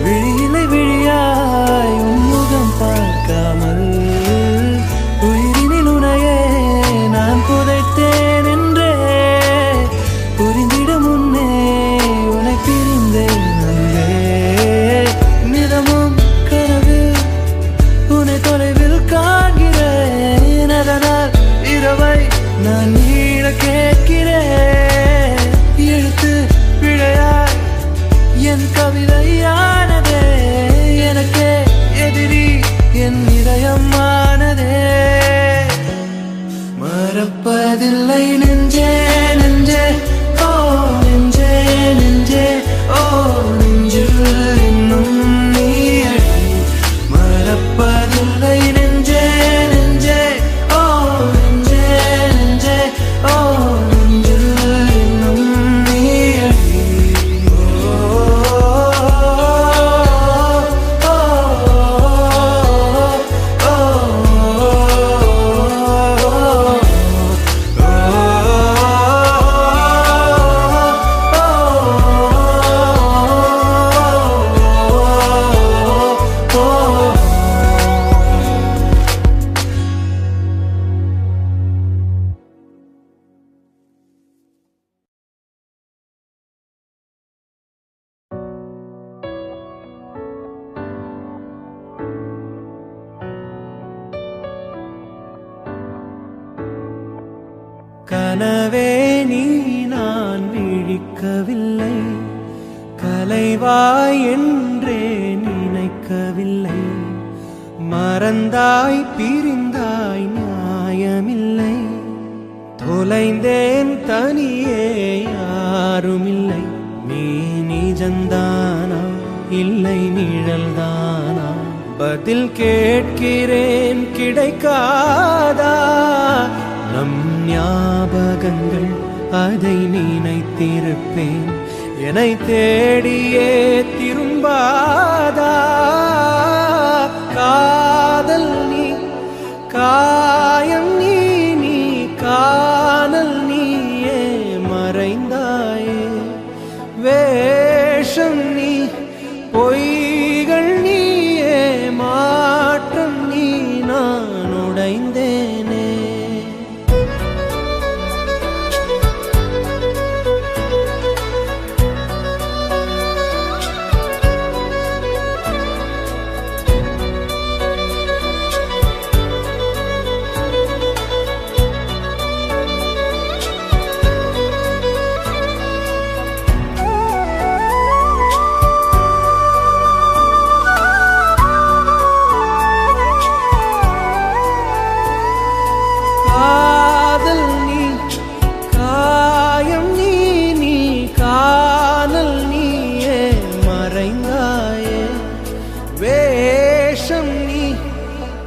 விழியிலே விழியாய் உன் முகம் பார்க்காமல், உயிரினில் உனையே நான் புதைத்தேன் என்றே புரிந்திடும் முன்னே உன்னை பிரிந்தேன் அன்றே. நிதமும் கனவு உன்னை தொலைவில் காண்கிறேன், அதனால் இரவை நான் நீட கேட்கிறேன். எழுத்து பிழையாய் என் கவிதையானதே, எனக்கே எதிரி என் இதயமானதே. மறப்பதில்லை நெஞ்சே நெஞ்சே ஓ நெஞ்சே நெஞ்சே ஓ நெஞ்சில் இன்னும் நீ அடி. மறப்பதில்லை நெஞ்சே நெஞ்சே ஓ நெஞ்சே நெஞ்சே ஓ நெஞ்சில் இன்னும் நீ அடி. ஓ கனவே நீ நான் விழிக்கவில்லை, கலைவாய் என்றே நினைக்கவில்லை. மறந்தாய் பிரிந்தாய் நியாயமில்லை, தொலைந்தேன் தனியே யாருமில்லை. நீ நிஜந்தானா இல்லை நிழல்தானா, பதில் கேட்கிறேன் கிடைக்காதா? நம் ஞாபகங்கள் அதை நினைத்திருப்பேன், என்னை தேடியே திரும்பாதா? காதல் நீ காயம் நீ, நீ காணல் நீயே மறைந்தாயே. வேஷம் நீ பொய்கள் நீயே, மாற்றம் நீ நான் உடைந்தேனே.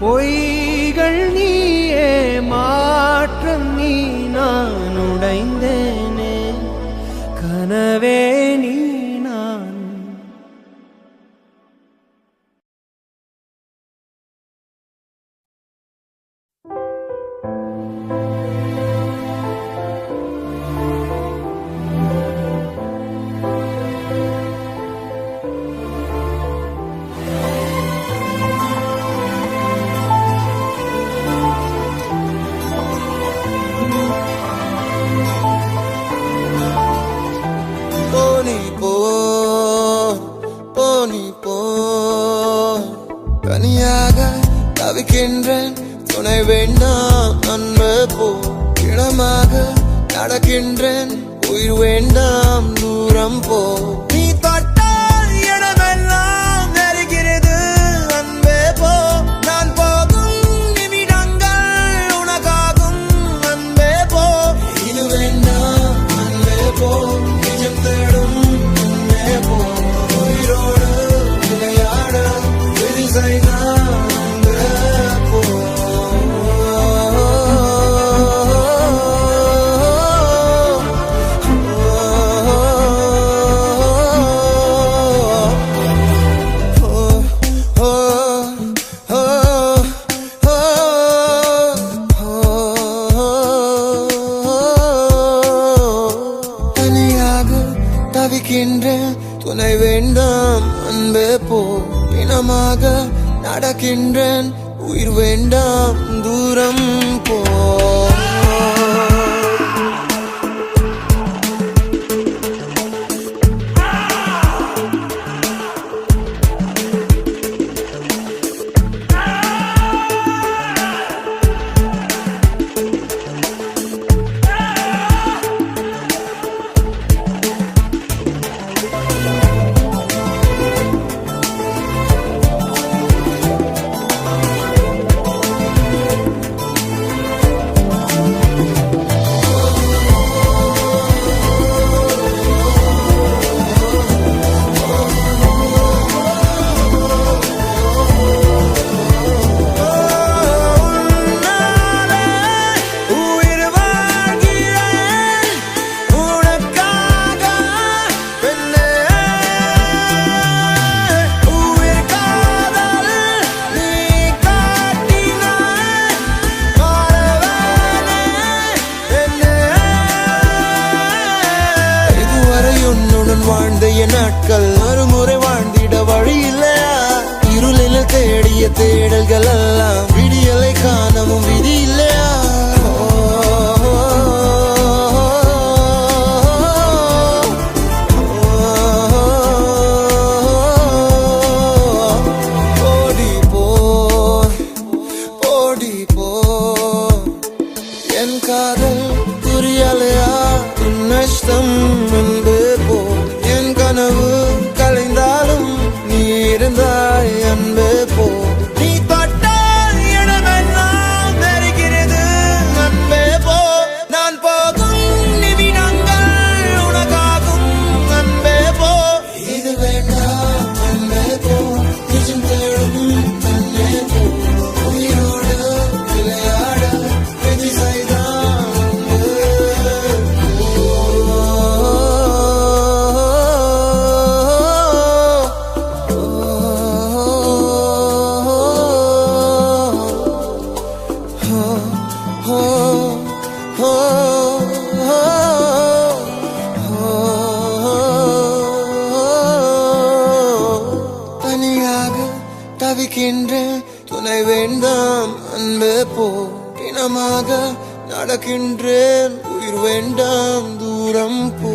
பொய்கள் நீயே, மாற்றம் நீ நான் உடைந்தேனே. கனவே நீ நான். தனியாக தவிக்கின்றேன், துணை வேண்டாம் அன்பு போ. இனமாக நடக்கின்றேன், உயிர் வேண்டாம் தூரம் போ. நீ தொட்டால் இடமெல்லாம் நெருகிறது அன்பே போ. நான் போகும் நிமிடங்கள் உனக்காகும் அன்பே போ. இது வேண்டாம் அன்பே போ, நிஜம் தேடும் அன்பே போ. உயிரோடு விளையாட தவிக்கின்றேன், துணை வேண்டாம் அன்பே போ. இனமாக நடக்கின்றேன், உயிர் வேண்டாம் தூரம் போ. வாழ்ந்த என் நாட்கள் மறுமுறை வாழ்ந்திட வழி இல்லையா? இருளில் தேடிய தேடல்கள் எல்லாம் விடியலை காணவும் விதி இல்லையா? ஓடி போ, ஓடி போ. என் காதல் புரியலையா? நஷ்டம் அன்பு போ. என் கனவு கலைந்தாலும் நீ இருந்தாய் அன்பு போ. நீ தொட்டால் தனியாக தவிக்கின்றேன் துணை வேண்டாம் அன்பே போ பிணமாக நடக்கின்றேன் உயிர் வேண்டாம் தூரம் போ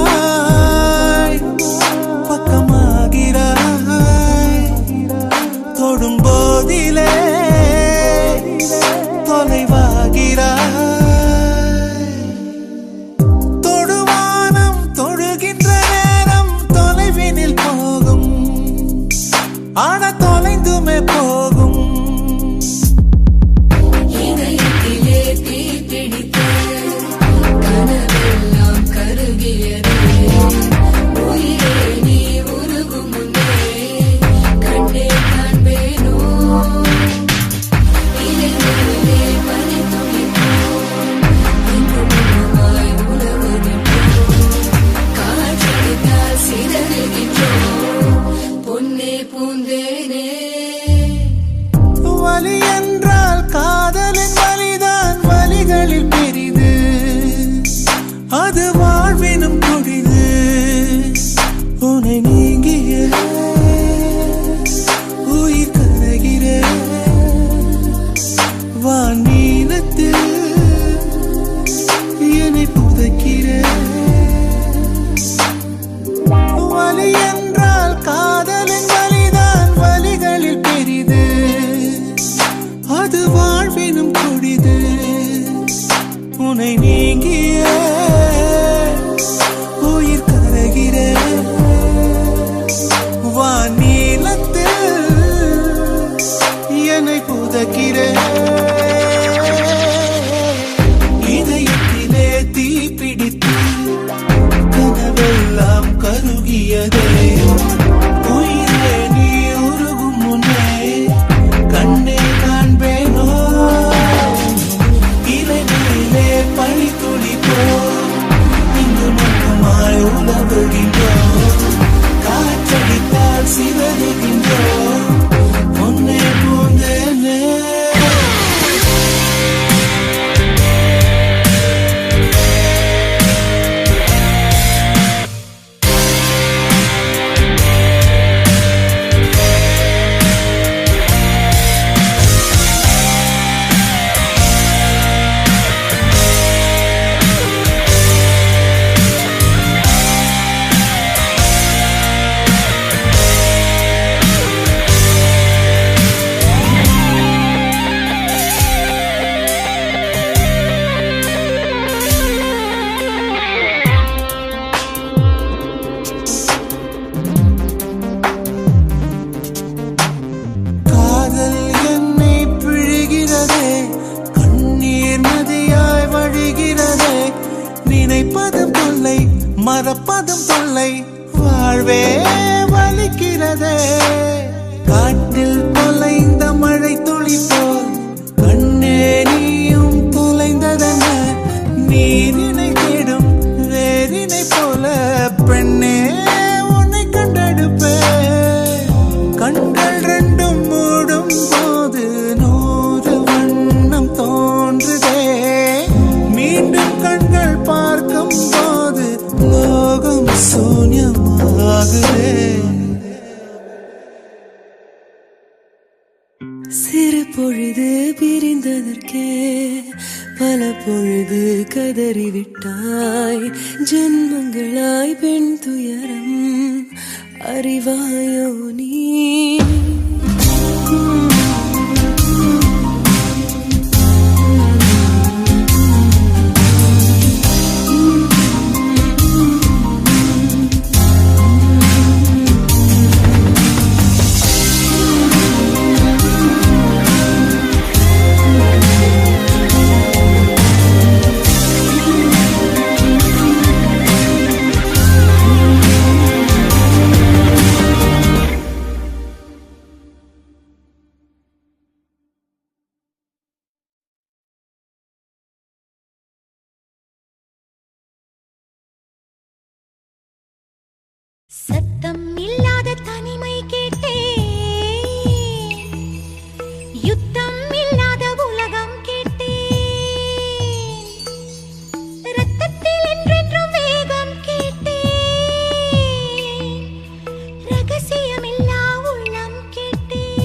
தொடுவானமாய் பக்கமாகிறாய் தொடும்போதிலே தொலைவாகிறாய் தொடுவானம் தொடுகின்ற நேரம் தொலைவினில் போகும் ஆன தொலைந்துமே போகும் வலி என்றால் காதலின் வலிதான் வலிகளில் பெரிது அது வாழ்வினும் கொடிது உன்னை நீங்கிய உயிர் கரைகிற வானீலத்தில் என்னை புதைக்கிற வலி என்றால் காதலின் வலிதான் வலிகளில் பெரிது அது வாழ்வினும் கொடிது உன்னை நீங்கிய உயிர் கரைகிற வானீலத்தில் என்னை புதைக்கிற இதயத்திலே தீ பிடித்து கனவெல்லாம் கருகியதே உயிரே நீ உருகும் முன்னே கண்ணே காண்பேனோ இலைகளிலே பனி துளிப்போ இங்கு மட்டுமாய் உலவுகின்றோம் காற்றடித்தால் சிதறுகின்றோம் பொன்னே பூந்தேனே நினைப்பதும் தொல்லை மறப்பதும் தொல்லை வாழ்வே வலிக்கிறதே காட்டில் தொலைந்த மழை துளி போல் கண்ணே நீயும் தொலைந்ததென நீரினை தேடும் வேரினை போல பெண்ணே உன்னை கண்டெடுப்பே கண்கள் ரெண்டும் மூடும் போது 100 வண்ணம் தோன்றுதே மீண்டும் கண்கள் பார்க்கும் போது லோகம் சூன்யமாகுதே சிறு பொழுது பிரிந்ததற்கே பல பொழுது கதறிவிட்டாய் ஜென்மங்களாய் பெண் துயரம் அறிவாயோ நீ சத்தம் இல்லாத தனிமை கேட்டேன், யுத்தம் இல்லாத உலகம் கேட்டேன், ரத்தத்தில் என்றென்றும் வேகம் கேட்டேன், ரகசியமில்லா உள்ளம் கேட்டேன்.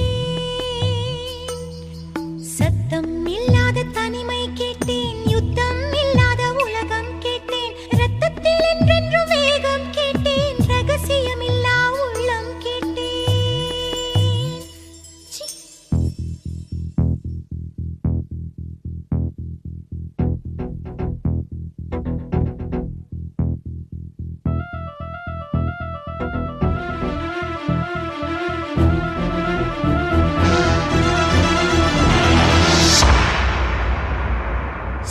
சத்தம் இல்லாத தனிமை கேட்டேன், யுத்தம் இல்லாத உலகம் கேட்டேன், ரத்தத்தில் என்றென்றும் வேகம் கேட்டேன், ரகசியமில்லா உள்ளம் கேட்டேன். சி.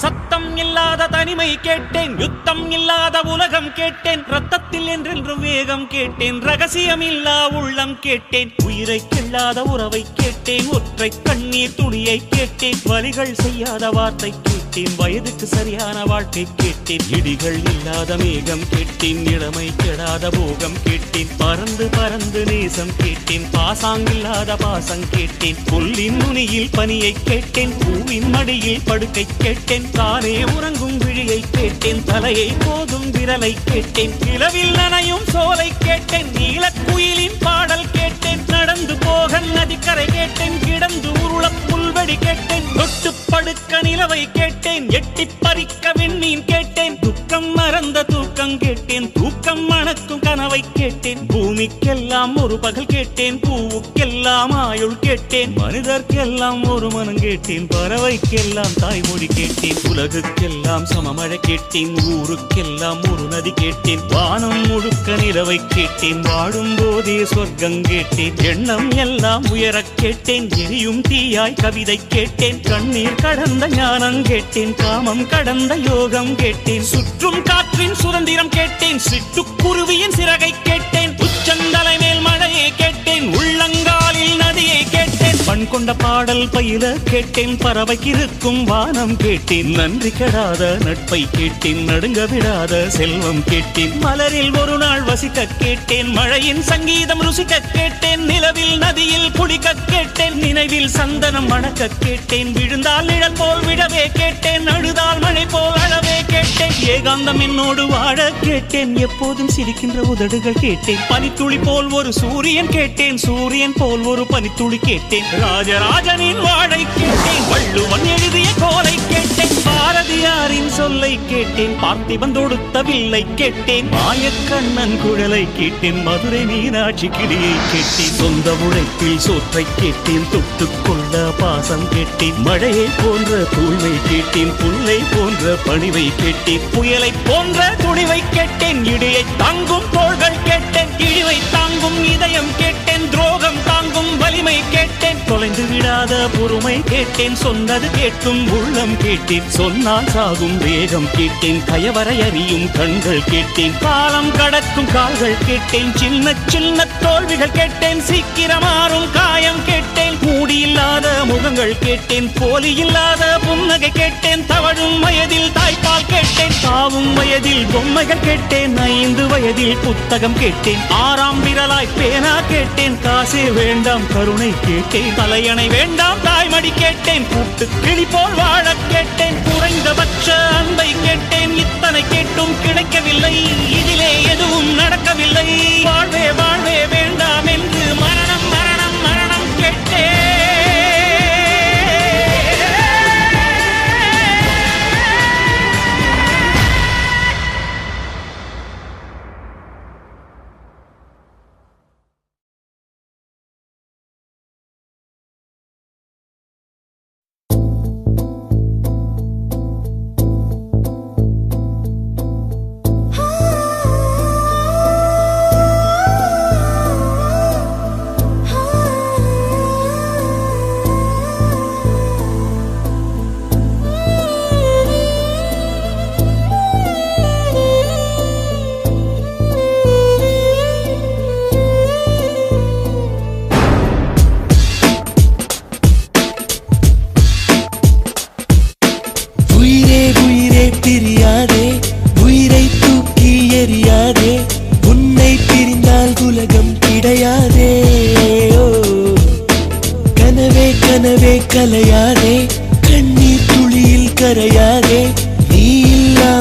சத்தம் இல்லாத தனிமை கேட்டேன், யுத்தம் இல்லாத உலகம் கேட்டேன், ரத்தத்தில் என்றென்றும் வேகம் கேட்டேன், ரகசியம் இல்லா உள்ளம் கேட்டேன், உயிரை கில்லாத உறவை கேட்டேன், ஒற்றை கண்ணீர் துளியை கேட்டேன், வலிகள் செய்யாத வார்த்தை கேட்டேன், வயதுக்கு சரியான வாழ்க்கை கேட்டேன், இடிகள் இல்லாத மேகம் கேட்டேன், இளமை கெடாத போகம் கேட்டேன், பறந்து பறந்து நேசம் கேட்டேன், பாசாங்கில்லாத பாசம் கேட்டேன், புல்லின் நுனியில் பனியை கேட்டேன், பூவின் மடியில் படுக்கை கேட்டேன், தானே உறங்கும் விழியை கேட்டேன், தலையை போதும் விரலை கேட்டேன், நிலவில் நனையும் சோலை கேட்டேன், நீலக்குயிலின் பாடல் கேட்டேன், நடந்து போக நதிக்கரை கேட்டேன், கிடந்து உருள புல்வெடி கேட்டேன், தொட்டு படுக்க நிலவை கேட்டேன், எட்டி பறிக்க விண்மீன் கேட்டேன், துக்கம் மறந்த தூக்கம் கேட்டேன், தூக்கம் மணக்கும் கனவை கேட்டேன், பூமிக்கெல்லாம் ஒரு பகல் கேட்டேன், பூவுக்கெல்லாம் ஆயுள் கேட்டேன், மனிதர்க்கெல்லாம் ஒரு மனம் கேட்டேன், பறவைக்கெல்லாம் தாய்மொழி கேட்டேன், உலகுக்கெல்லாம் சமமழை கேட்டேன், ஊருக்கெல்லாம் ஒரு நதி கேட்டேன், வானம் முழுக்க நிலவை கேட்டேன், வாழும் போதே சொர்க்கம் கேட்டேன், எண்ணம் எல்லாம் உயரக் கேட்டேன், எரியும் தீயாய் கவிதை கேட்டேன், கண்ணீர் கடந்த ஞானம் கேட்டேன், காமம் கடந்த யோகம் கேட்டேன், சுற்றும் காற்றின் சுதந்திரம் கேட்டேன், சிட்டுக்குருவியின் சிறகை கேட்டேன், உச்சந்தலை மேல் மழையை கேட்டேன், உள்ளங்காலில் நதியை கேட்டேன், பண் கொண்ட பாடல் பயில கேட்டேன், பறவைக்கு இருக்கும் வானம் கேட்டேன், நன்றி கெடாத நட்பை கேட்டேன், நடுங்க விடாத செல்வம் கேட்டேன், மலரில் ஒரு நாள் வசிக்க கேட்டேன், மழையின் சங்கீதம் ருசிக்க கேட்டேன், நிலவில் நதியில் குளிக்க கேட்டேன், நினைவில் சந்தனம் மணக்க கேட்டேன், விழுந்தால் நிழல் போல் விடவே கேட்டேன், அழுதால் மழை போல் அழவே கேட்டேன், ஏகாந்தம் என்னோடு வாழ கேட்டேன், எப்போதும் சிரிக்கின்ற உதடுகள் கேட்டேன், பனித்துளி போல் ஒரு சூரியன் கேட்டேன், சூரியன் போல் ஒரு பனித்துளி கேட்டேன், ராஜராஜனின் வாழை கேட்டேன், வள்ளுவன் எழுதிய கோலை கேட்டேன், பாரதியாரின் சொல்லை கேட்டேன், பார்த்திபன் தொடுத்த வில்லை கேட்டேன், மாயக்கண்ணன் குழலை கேட்டேன், மதுரை மீனாட்சி கிளியை கேட்டேன், சொந்த உழைப்பில் சோற்றை கேட்டேன், தொட்டுக்கொள்ள பாசம் கேட்டேன், மழையை போன்ற தூய்மை கேட்டேன், புல்லை போன்ற பணிவை கேட்டேன், புயலை போன்ற துணிவை கேட்டேன், இடியை தாங்கும் தோள்கள் கேட்டேன், இழிவை தாங்கும் இதயம் கேட்டேன், துரோகம் தாங்கும் வலிமை கேட்டேன், தொலைந்து விடாத பொறுமை கேட்டேன், சொன்னது கேட்கும் உள்ளம் கேட்டேன், சொன்னால் சாகும் வேகம் கேட்டேன், கயவரை அறியும் கண்கள் கேட்டேன், காலம் கடக்கும் கால்கள் கேட்டேன், சின்ன சின்ன தோல்விகள் கேட்டேன், சீக்கிரமாறும் காயம் கேட்டேன், மூடியில்லாத முகங்கள் கேட்டேன், போலி இல்லாத புன்னகை கேட்டேன், தவழும் வயதில் தாய்ப்பால் கேட்டேன், தாவும் வயதில் பொம்மைகள் கேட்டேன், 5 வயதில் புத்தகம் கேட்டேன், 6ஆம் விரலாய் பேனா கேட்டேன், காசே வேண்டாம் கருணை கேட்டேன், தலையணை வேண்டாம் தாய்மடி கேட்டேன், கூட்டு கிளி போல் வாழ கேட்டேன், குறைந்தபட்ச அன்பை கேட்டேன், இத்தனை கேட்டும் கிடைக்கவில்லை, இதிலே எதுவும் நடக்கவில்லை, வாழ்வே வாழ்வே வேண்டாம் என்று மரணம் மரணம் மரணம் கேட்டேன்.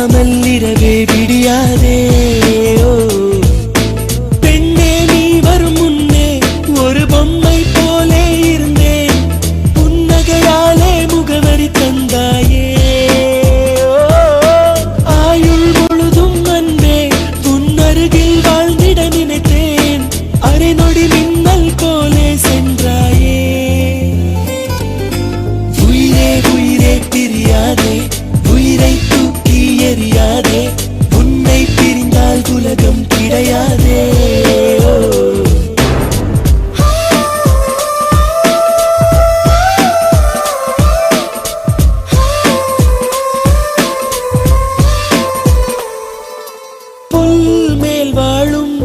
இல்லாமல் இரவே விடியாதே. ஓ பெண்ணே, நீ வரும் முன்னே ஒரு பொம்மை போலே இருந்தேன். புன்னகையாலே முகவரி தந்தாயே. ஆயுள் முழுதும் அன்பே உன் அருகில் வாழ்ந்திட நினைத்தேன். அரை நொடி மின்னல் போலே சென்றாயே. உயிரே உயிரே பிரியாதே, உயிரை தூக்கி எறியாதே. உன்னை பிரிந்தால் உலகம் கிடையாதே. புல் மேல் வாழும்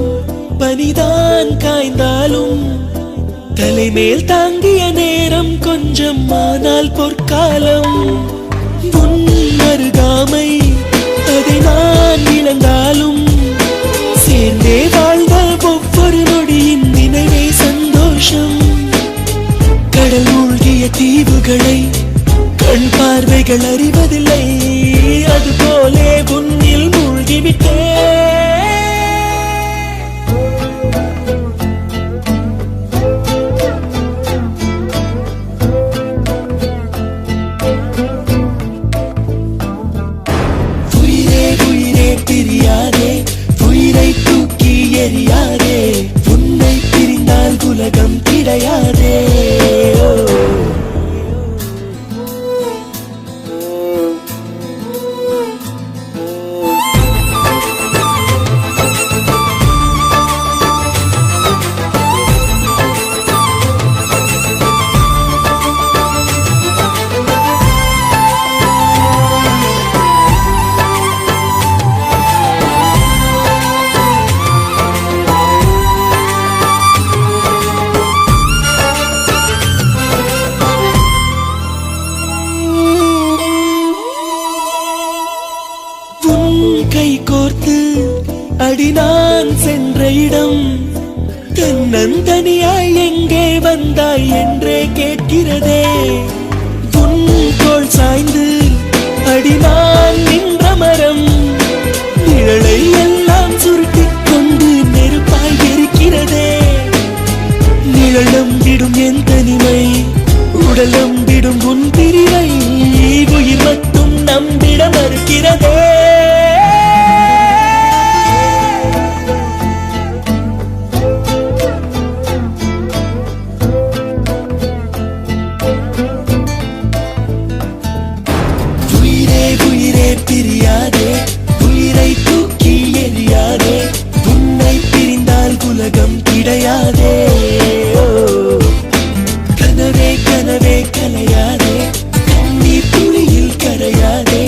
பனிதான் காய்ந்தாலும் தலைமேல் தாங்கிய நேரம் கொஞ்சம் ஆனால் பொற்காலம். உன் அருகாமை அதை நான் இழந்தாலும் சேர்ந்தே வாழ்ந்த ஒவ்வொரு நொடியின் நினைவே சந்தோஷம். கடல் மூழ்கிய தீவுகளை கண் பார்வைகள் அறிவதில்லை. அதுபோலே உன்னில் மூழ்கிவிட்டே. பிரியாதே, உயிரை தூக்கி எறியாதே. உன்னை பிரிந்தால் உலகம் கிடையாதே. கை கோர்த்து அடி நான் சென்ற இடம் தன்னந்தனியாய் எங்கே வந்தாய் என்றே கேட்கிறதே. உன் தோள் சாய்ந்து அடி நான் நின்ற மரம் நிழலை எல்லாம் சுருட்டிக் கொண்டு நெருப்பாய் இருக்கிறதே. நிழலும் விடும் என் தனிமை, உடலும் விடும் உன் பிரிவை. உயிர் மட்டும் நம்பிட மறுக்கிறதே. பிரியாதே, உயிரை தூக்கி எறியாதே. உன்னை பிரிந்தால் உலகம் கிடையாதே. கனவே கனவே கலையாதே, கண்ணீர் துளியில் கரையாதே.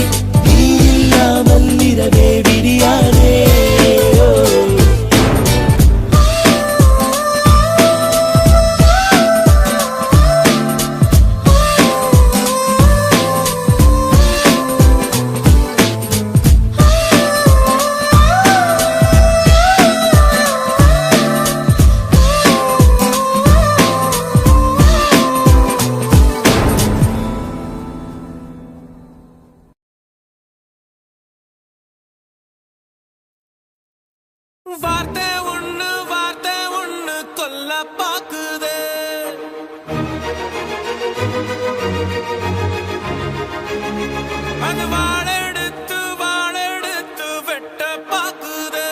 நீ இல்லாமல் இரவே விடியாதே. வார்த்தை ஒண்ணு கொல்ல பாக்குதே. அது வாழெடுத்து வெட்ட பாக்குதே.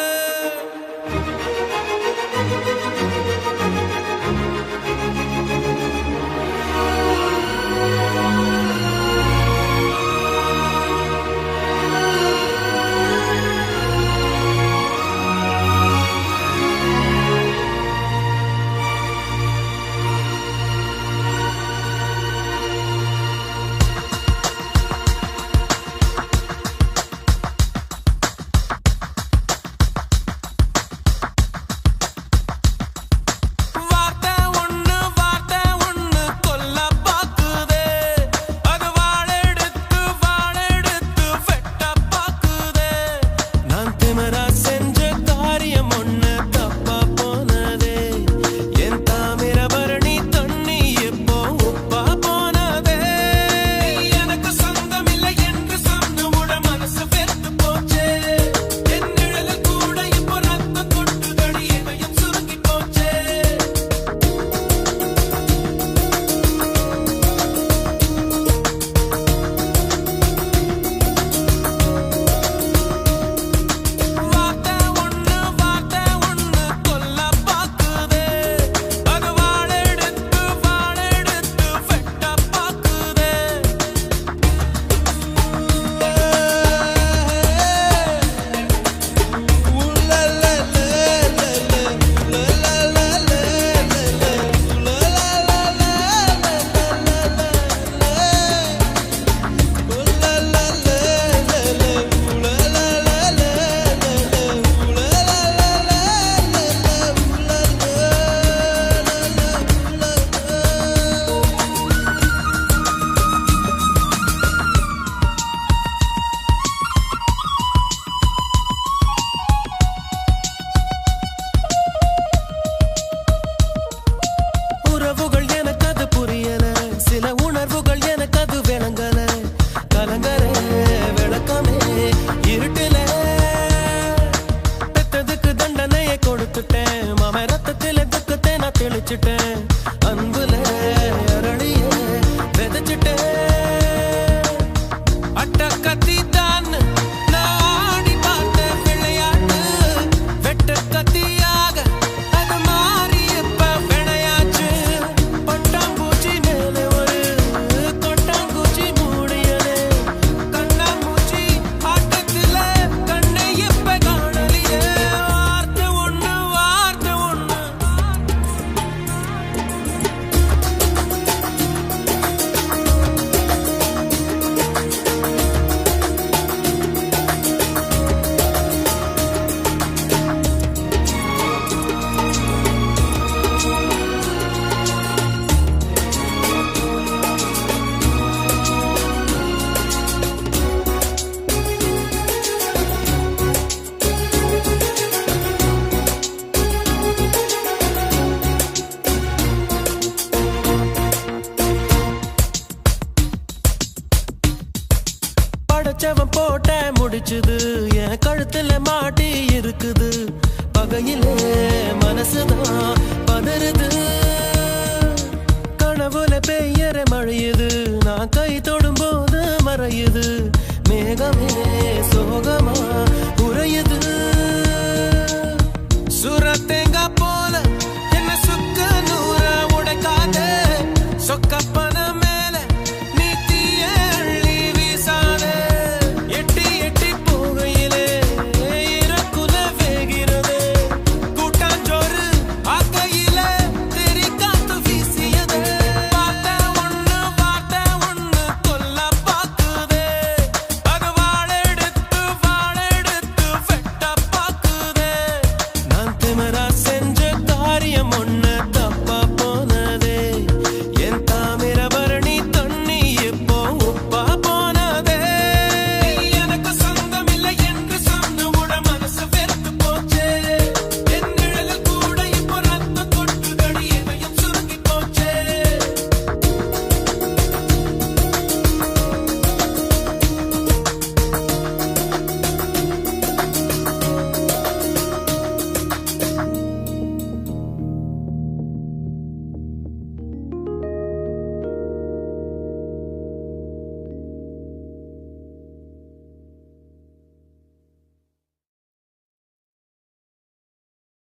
முடிச்சுது என் கழுத்துல மாட்டி இருக்குது பகையிலே மனசுதான் பதறுது கனவுல பெய்யற மழையுது நான் கை தொடும் போது மறையுது மேகமே சோக